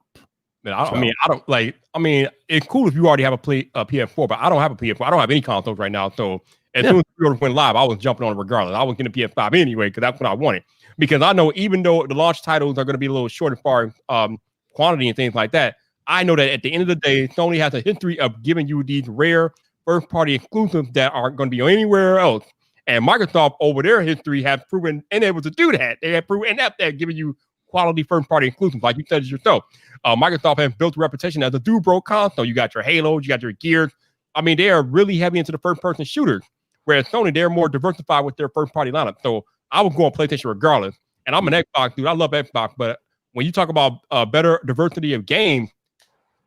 Man, it's cool if you already have a PS4, but I don't have a PS4. I don't have any consoles right now. So as soon as the went live, I was jumping on it regardless. I was getting a PS5 anyway because that's what I wanted. Because I know even though the launch titles are going to be a little short as far as quantity and things like that, I know that at the end of the day, Sony has a history of giving you these rare first-party exclusives that aren't going to be anywhere else. And Microsoft, over their history, have proven unable to do that. They have proven inept at giving you quality first-party exclusives, like you said yourself. Microsoft has built a reputation as a do-bro console. You got your Halos, you got your Gears. I mean, they are really heavy into the first-person shooters, whereas Sony, they're more diversified with their first-party lineup. So I was going PlayStation regardless. And I'm an Xbox dude. I love Xbox, but when you talk about better diversity of games,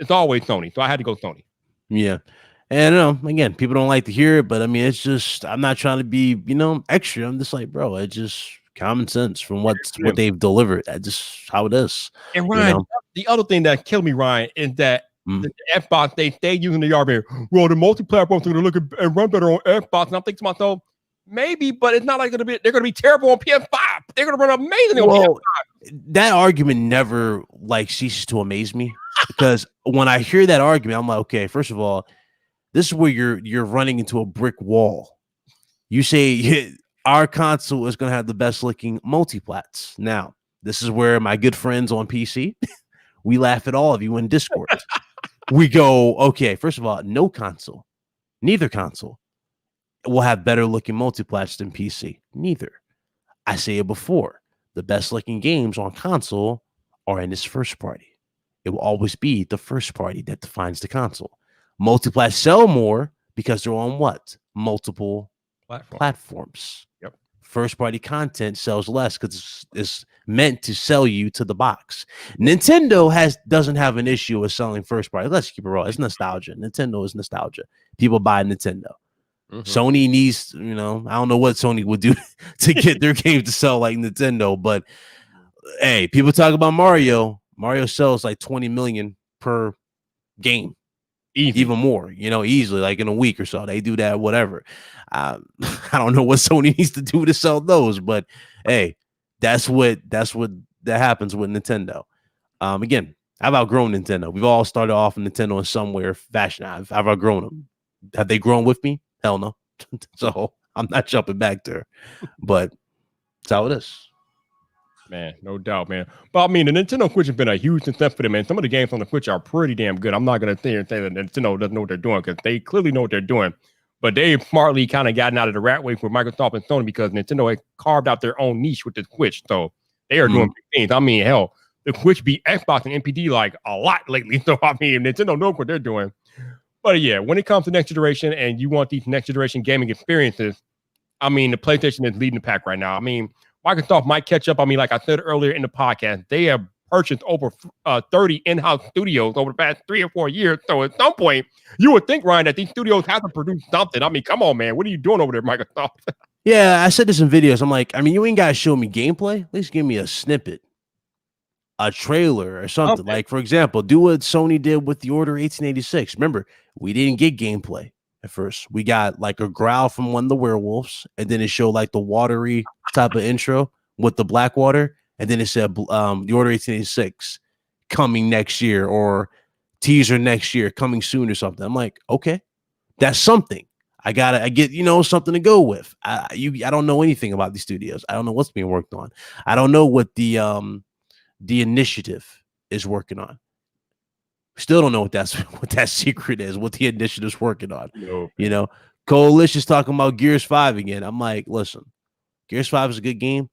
it's always Sony. So I had to go Sony. Yeah. And again, people don't like to hear it, but I mean, it's just, I'm not trying to be, extra. I'm just like, bro, it's just common sense from what they've delivered. That's just how it is. And Ryan, the other thing that killed me, Ryan, is that the Xbox, they stay using the argument, well, the multi-platform is going to look and run better on Xbox. And I'm thinking to myself, maybe, but it's not like they're going to be terrible on PS5. They're going to run amazing on PS5. That argument never ceases to amaze me because when I hear that argument, I'm like, okay, first of all, this is where you're running into a brick wall. You say our console is going to have the best looking multiplats. Now, this is where my good friends on PC, we laugh at all of you in Discord. We go, okay, first of all, neither console will have better looking multiplats than PC. Neither. I say it before. The best looking games on console are in its first party. It will always be the first party that defines the console. Multiplats sell more because they're on what? Multiple platforms. Yep. first party content sells less because it's meant to sell you to the box. Nintendo doesn't have an issue with selling first party. Let's keep it raw. It's nostalgia. Nintendo is nostalgia. People buy Nintendo. Sony needs, I don't know what Sony would do to get their games to sell like Nintendo, but hey, people talk about Mario. Mario sells like 20 million per game. Even more, easily, like in a week or so. They do that, whatever. I don't know what Sony needs to do to sell those, but hey, that's what happens with Nintendo. Again, I've outgrown Nintendo. We've all started off in Nintendo in some way or fashion. I've outgrown them. Have they grown with me? Hell no. So I'm not jumping back there, but that's how it is. Man, no doubt, man. But I mean, the Nintendo Switch has been a huge success for them, man. Some of the games on the Switch are pretty damn good. I'm not going to say that Nintendo doesn't know what they're doing, because they clearly know what they're doing. But they've smartly kind of gotten out of the rat race with Microsoft and Sony, because Nintendo has carved out their own niche with the Switch. So they are doing big things. I mean, hell, the Switch beat Xbox and NPD like a lot lately. So I mean, Nintendo knows what they're doing. But yeah, when it comes to next generation and you want these next generation gaming experiences, I mean, the PlayStation is leading the pack right now. I mean, Microsoft might catch up. I mean, like I said earlier in the podcast, they have purchased over 30 in-house studios over the past 3 or 4 years. So at some point, you would think, Ryan, that these studios have to produce something. I mean, come on, man. What are you doing over there, Microsoft? Yeah, I said this in videos. I'm like, I mean, you ain't got to show me gameplay. At least give me a snippet, a trailer or something. Okay. Like, for example, do what Sony did with the Order 1886. Remember, we didn't get gameplay at first. We got like a growl from one of the werewolves, and then it showed like the watery type of intro with the black water, and then it said the Order 1886 coming next year, or teaser next year coming soon or something. I'm like, okay, that's something. I get something to go with. I don't know anything about these studios. I don't know what's being worked on. I don't know what the initiative is working on. Still don't know what that secret is, what the initiative's working on. No. Coalition's talking about Gears 5 again. I'm like, listen, Gears 5 is a good game,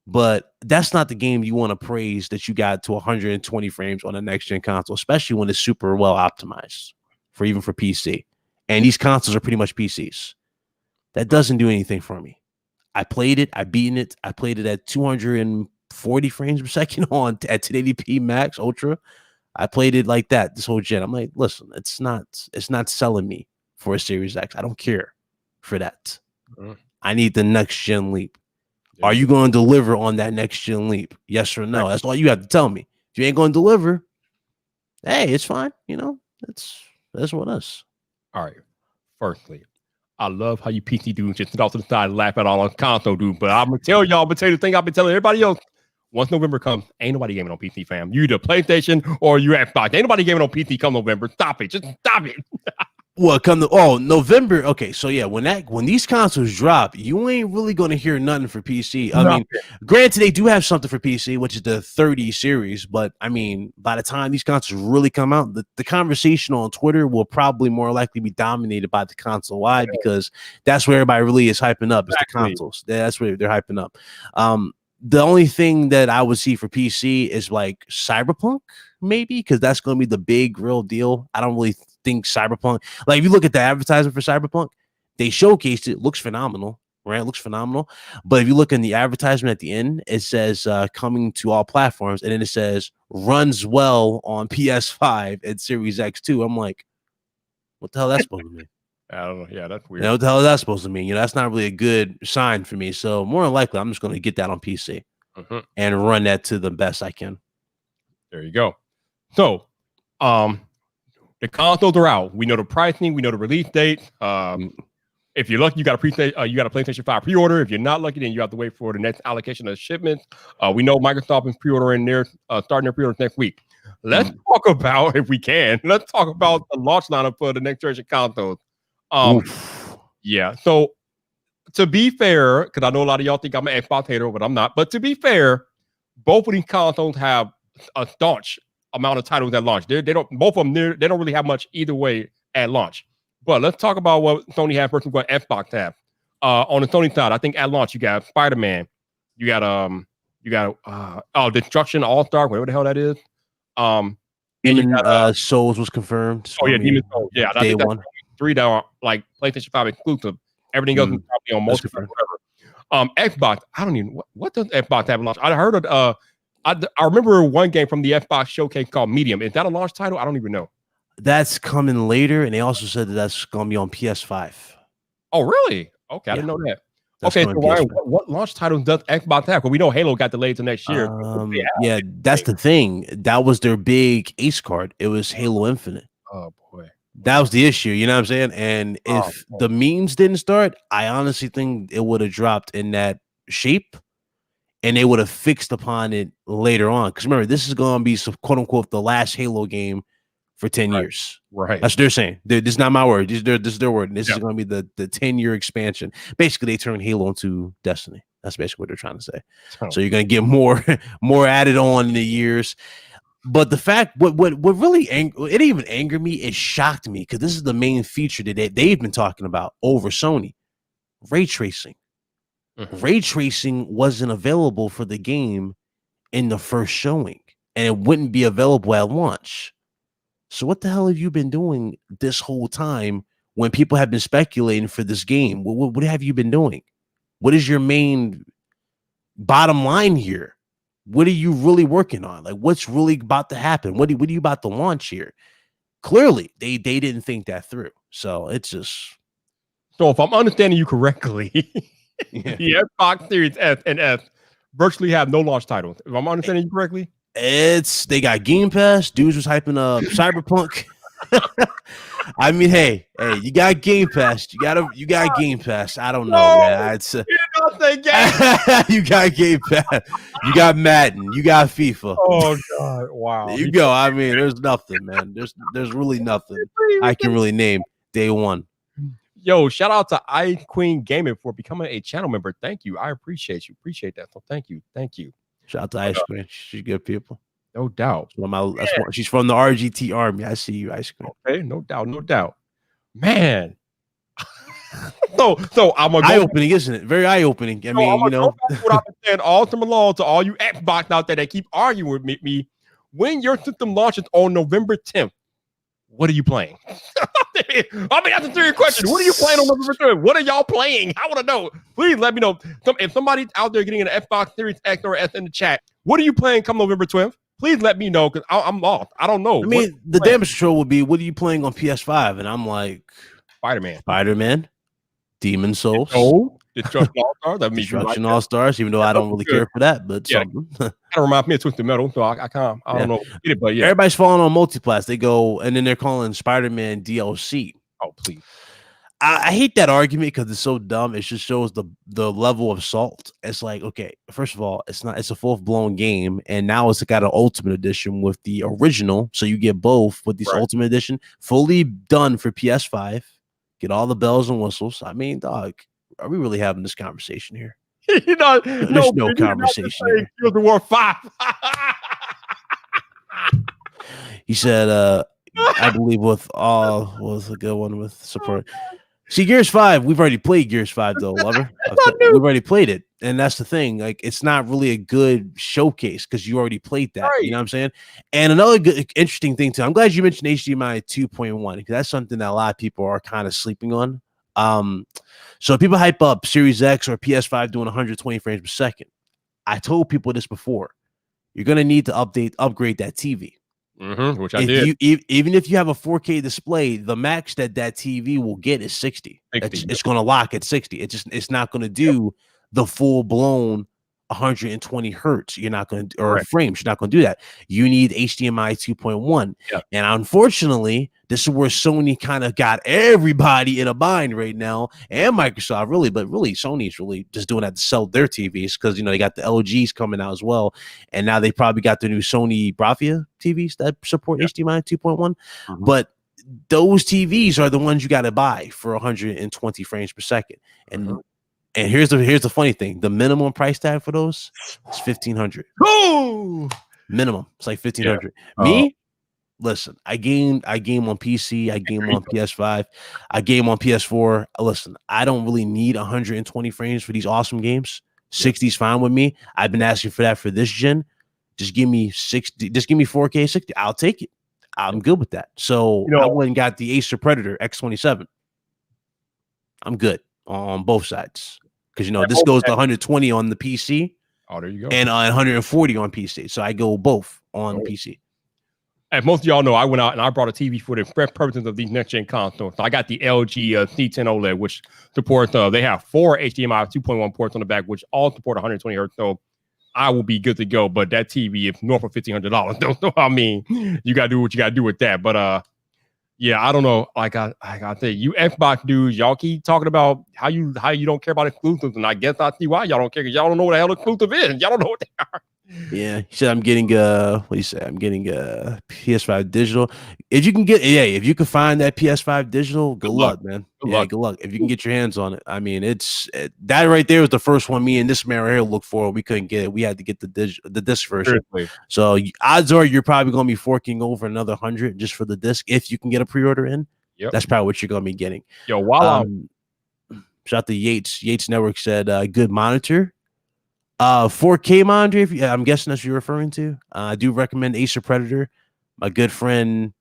but that's not the game you want to praise that you got to 120 frames on a next-gen console, especially when it's super well optimized for PC. And these consoles are pretty much PCs. That doesn't do anything for me. I played it. I beaten it. I played it at 240 frames per second at 1080p max ultra. I played it like that this whole gen. I'm like, listen, it's not selling me for a Series X. I don't care for that. I need the next gen leap. Yeah. Are you going to deliver on that next gen leap? Yes or no? That's all you have to tell me. If you ain't going to deliver, hey, it's fine. That's what it is. All right. Firstly, I love how you PC dudes just sit off to the side and laugh at all on console, dude. But I'm gonna tell the thing I've been telling everybody else. Once November comes, ain't nobody gaming on PC, fam. You either PlayStation or you Xbox. Ain't nobody gaming on PC come November. Stop it. Just stop it. Well, November. Okay, so yeah, when these consoles drop, you ain't really gonna hear nothing for PC. I mean, granted, they do have something for PC, which is the 30 series, but I mean, by the time these consoles really come out, the conversation on Twitter will probably more likely be dominated by the console. Why? Because that's where everybody really is hyping up. It's the consoles. That's where they're hyping up. The only thing that I would see for PC is like Cyberpunk, maybe, because that's going to be the big real deal. I don't really think Cyberpunk, like if you look at the advertisement for Cyberpunk, they showcased it. Looks phenomenal, right? It looks phenomenal. But if you look in the advertisement at the end, it says coming to all platforms, and then it says runs well on PS5 and Series X2. I'm like, what the hell that's supposed to mean? I don't know. Yeah, that's weird. What the hell is that supposed to mean? That's not really a good sign for me. So more than likely, I'm just going to get that on PC and run that to the best I can. There you go. So, the consoles are out. We know the pricing. We know the release date. If you're lucky, you got a PlayStation 5 pre-order. If you're not lucky, then you have to wait for the next allocation of shipments. We know Microsoft is pre-ordering starting their pre-orders next week. Let's talk about, if we can, let's talk about the launch lineup for the next generation consoles. Yeah. So to be fair, because I know a lot of y'all think I'm an Xbox hater, but I'm not. But to be fair, both of these consoles have a staunch amount of titles at launch. They don't really have much either way at launch. But let's talk about what Sony has versus what Xbox have. On the Sony side, I think at launch you got Spider-Man, you got Destruction All-Star, whatever the hell that is. Demon Souls was confirmed. Oh yeah, Demon Souls. Yeah, day one. 3 that are like PlayStation 5 exclusive. Everything else is probably on most of them, Xbox. I don't even what does Xbox have launch? I heard of I remember one game from the Xbox showcase called Medium. Is that a launch title? I don't even know. That's coming later, and they also said that that's going to be on PS5. Oh, really? Okay, I Yeah, didn't know that. that's Okay, so coming Ryan, PS5. what launch titles does Xbox have? Because we know Halo got delayed to next year. Yeah, that's the thing. That was their big ace card. It was Halo Infinite. Oh boy, That was the issue. You know what I'm saying? And if boy. the memes didn't start, I honestly think it would have dropped in that shape, and they would have fixed upon it later on. Because remember, this is going to be quote unquote the last Halo game for 10 years. Right. That's what they're saying. This is not my word. This is their word. And this Yeah. is going to be the 10-year expansion. Basically, they turn Halo into Destiny. That's basically what they're trying to say. So you're going to get more added on in the years. But the fact, what really it didn't even anger me. It shocked me because this is the main feature that they've been talking about over Sony. Ray tracing. Ray tracing wasn't available for the game in the first showing, and it wouldn't be available at launch. So what the hell have you been doing this whole time when people have been speculating for this game? What have you been doing? What is your main bottom line here? What are you really working on? Like, what's really about to happen? What are you about to launch here? Clearly, they didn't think that through. So it's just. So if I'm understanding you correctly, the Xbox Series S and S virtually have no launch titles. If I'm understanding you correctly, they got Game Pass. Dudes was hyping up Cyberpunk. I mean, hey, you got Game Pass. You got Game Pass. I don't know, man. It's you got Game Pass. You got Madden. You got FIFA. Oh God! Wow. There you go. I mean, there's nothing, man. There's really nothing I can really name day one. Yo, shout out to iQueen Gaming for becoming a channel member. Thank you. I appreciate you. Appreciate that. So thank you. Shout out to Ice Cream. She's good people. No doubt. She's from the RGT Army. I see you, Ice Cream. Okay, no doubt. Man. so I'm gonna eye-opening, isn't it? Very eye-opening. I mean, you know. What I've been saying all summer long to all you Xbox out there that keep arguing with me. When your system launches on November 10th, what are you playing? I mean, that's a serious question. What are you playing on November 10th? What are y'all playing? I want to know. Please let me know. If somebody's out there getting an Xbox Series X or S in the chat, what are you playing come November 12th? Please let me know because I'm lost. I don't know. I mean, the damage control would be, what are you playing on PS5? And I'm like, Spider-Man, Demon Souls. Oh, Destruction All-Stars. Destruction All-Stars, even though I don't really care for that, but something. That reminds me of Twisted Metal, so I don't know. But yeah. Everybody's falling on multiplats. They go, and then they're calling Spider-Man DLC. Oh, please. I hate that argument because it's so dumb. It just shows the level of salt. It's like, okay, first of all, it's a full-blown game, and now it's got an Ultimate Edition with the original, so you get both with this Ultimate Edition, fully done for PS5. Get all the bells and whistles. I mean, dog, are we really having this conversation here? There's no conversation here. Gears of War 5. He said, I believe was a good one with support. See, Gears 5, we've already played Gears 5, though, lover. We've already played it. And that's the thing. Like, it's not really a good showcase because you already played that. Right. You know what I'm saying? And another good, interesting thing, too. I'm glad you mentioned HDMI 2.1 because that's something that a lot of people are kind of sleeping on. So people hype up Series X or PS5 doing 120 frames per second. I told people this before. You're going to need to upgrade that TV. Which I did. Even if you have a 4K display, the max that TV will get is 60. It's going to lock at 60. It's not going to do the full blown 120 hertz. You're not going to, or frames. You're not going to do that. You need HDMI 2.1. And unfortunately, this is where Sony kind of got everybody in a bind right now, and Microsoft really, but really Sony's really just doing that to sell their TVs because, you know, they got the LGs coming out as well. And now they probably got the new Sony Bravia TVs that support HDMI 2.1. But those TVs are the ones you got to buy for 120 frames per second. And here's the funny thing: the minimum price tag for those is $1,500. Oh, minimum. It's like $1,500. Me, listen, I game on PC, I game on PS5, I game on PS4. Listen, I don't really need 120 frames for these awesome games. 60 is fine with me. I've been asking for that for this gen. Just give me 60. Just give me 4K 60. I'll take it. I'm good with that. So I went and got the Acer Predator X27. I'm good on both sides. because this goes to 120 on the PC. Oh, there you go. And 140 on PC. So I go both on PC. As most of y'all know, I went out and I brought a TV for the purposes of these next-gen consoles. So I got the LG C10 OLED, which supports, they have 4 HDMI 2.1 ports on the back, which all support 120 hertz. So I will be good to go. But that TV is north of $1,500. So, I mean, you got to do what you got to do with that. But yeah, I don't know. Like I think you Xbox dudes, y'all keep talking about how you don't care about exclusives. And I guess I see why y'all don't care, because y'all don't know what the hell exclusive is. Y'all don't know what they are. Yeah, he said I'm getting what do you say? I'm getting PS5 digital. If you can find that PS5 digital, good luck, man. Good luck. If you can get your hands on it. I mean, that right there was the first one me and this man right here looked for. We couldn't get it. We had to get the disc version. Seriously. So odds are you're probably going to be forking over another 100 just for the disc if you can get a pre-order in. Yep. That's probably what you're going to be getting. Yo, while shout out to Yates Network said good monitor. 4K monitor, I'm guessing that's what you're referring to. I do recommend Acer Predator. My good friend,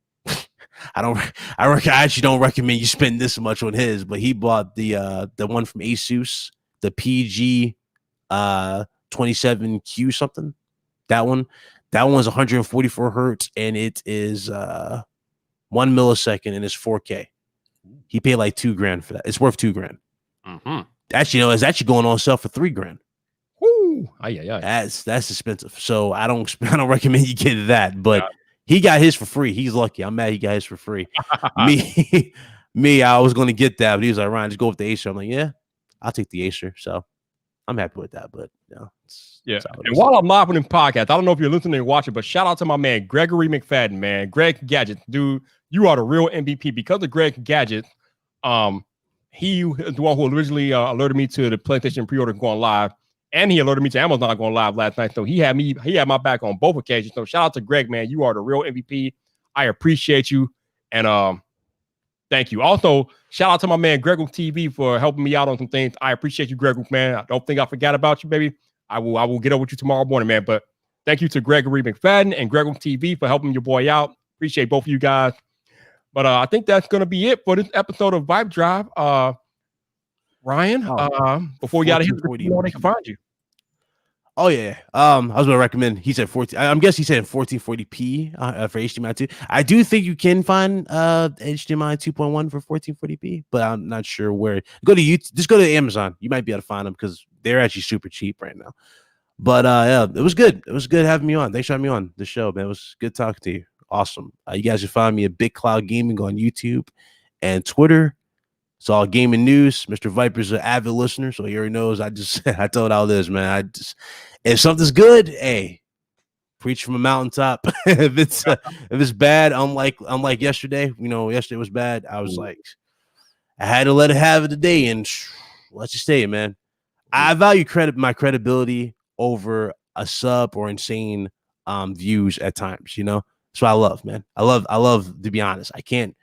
I actually don't recommend you spend this much on his, but he bought the one from Asus, the PG 27Q something. That one's 144 hertz and it is 1 millisecond and it's 4K. He paid like $2,000 for that. It's worth $2,000. Mm-hmm. Actually, it's actually going on sale for $3,000. Woo! That's expensive. So I don't recommend you get that. But he got his for free. He's lucky. I'm mad he got his for free. me, I was going to get that, but he was like, Ryan, just go with the Acer. I'm like, yeah, I'll take the Acer. So I'm happy with that. But and while I'm live on this podcast, I don't know if you're listening or watching, but shout out to my man Gregory McFadden, man. Greg Gadget, dude, you are the real MVP. Because of Greg Gadget, he is the one who originally alerted me to the PlayStation pre-order going live. And he alerted me to Amazon going live last night. So he had my back on both occasions. So shout out to Greg, man. You are the real MVP. I appreciate you. And thank you. Also, shout out to my man Gregor TV for helping me out on some things. I appreciate you, Gregor, man. I don't think I forgot about you, baby. I will get up with you tomorrow morning, man. But thank you to Gregory McFadden and Gregor TV for helping your boy out. Appreciate both of you guys. But I think that's going to be it for this episode of VypDrive. Ryan, before we got to hit where they can find you. Oh yeah. I was gonna recommend. He said 14. I'm guessing he said 1440p for HDMI 2. I do think you can find HDMI 2.1 for 1440p, but I'm not sure where. Go to YouTube. Just go to Amazon. You might be able to find them because they're actually super cheap right now. But yeah, it was good. It was good having me on. Thanks for having me on the show, man. It was good talking to you. Awesome. You guys can find me at Big Cloud Gaming on YouTube and Twitter. It's all gaming news. Mr. Viper's an avid listener, so he already knows. I told how it is, man. If something's good, hey, preach from a mountaintop. if it's bad, unlike yesterday, yesterday was bad. I was like, I had to let it have it today, and let's just say it, man. I value my credibility over a sub or insane views at times. That's what I love, man. I love to be honest. I can't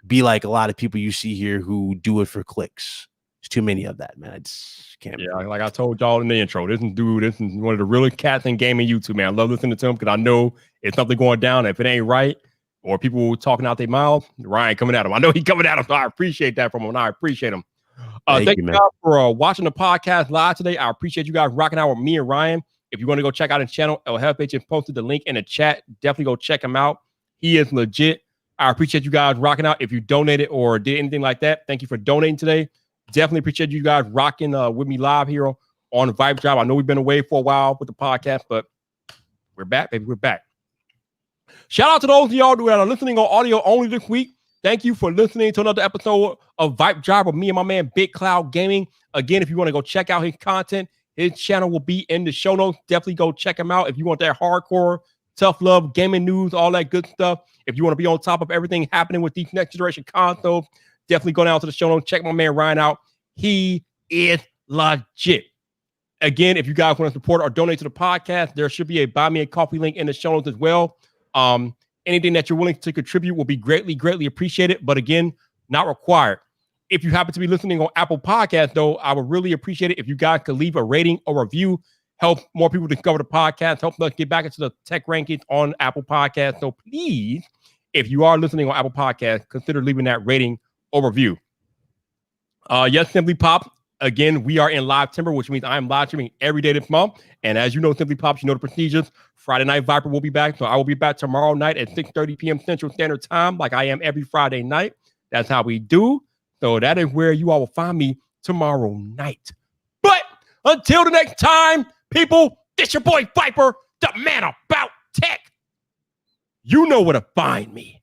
be like a lot of people you see here who do it for clicks. There's too many of that, man. I just can't. Yeah, like I told y'all in the intro, this is one of the realest cats in gaming YouTube, man. I love listening to him because I know if something going down, if it ain't right, or people talking out their mouth, Ryan coming at him. I know he's coming at him, so I appreciate that from him, and I appreciate him. Thank you guys for watching the podcast live today. I appreciate you guys rocking out with me and Ryan. If you want to go check out his channel, El Jefe just posted the link in the chat. Definitely go check him out. He is legit. I appreciate you guys rocking out. If you donated or did anything like that, thank you for donating today. Definitely appreciate you guys rocking with me live here on VypDrive. I know we've been away for a while with the podcast, but we're back, baby. We're back. Shout out to those of y'all who are listening on audio only this week. Thank you for listening to another episode of VypDrive with me and my man Big Cloud Gaming. Again, if you want to go check out his content, his channel will be in the show notes. Definitely go check him out if you want that hardcore, tough love, gaming news, all that good stuff. If you want to be on top of everything happening with these next generation consoles, definitely go down to the show notes. Check my man Ryan out. He is legit. Again, if you guys want to support or donate to the podcast, there should be a buy me a coffee link in the show notes as well. Anything that you're willing to contribute will be greatly, greatly appreciated. But again, not required. If you happen to be listening on Apple Podcasts, though, I would really appreciate it if you guys could leave a rating or review. Help more people discover the podcast. Help us get back into the tech rankings on Apple Podcasts. So please, if you are listening on Apple Podcasts, consider leaving that rating or review. Yes, Simply Pop Again, we are in live timber, which means I'm live streaming every day this month. And as you know, Simply Pops, you know the procedures. Friday night Viper will be back. So I will be back tomorrow night at 6:30 p.m. Central Standard Time, like I am every Friday night. That's how we do. So that is where you all will find me tomorrow night. But until the next time, people, this your boy Viper, the man about tech. You know where to find me.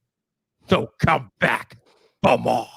So come back for more.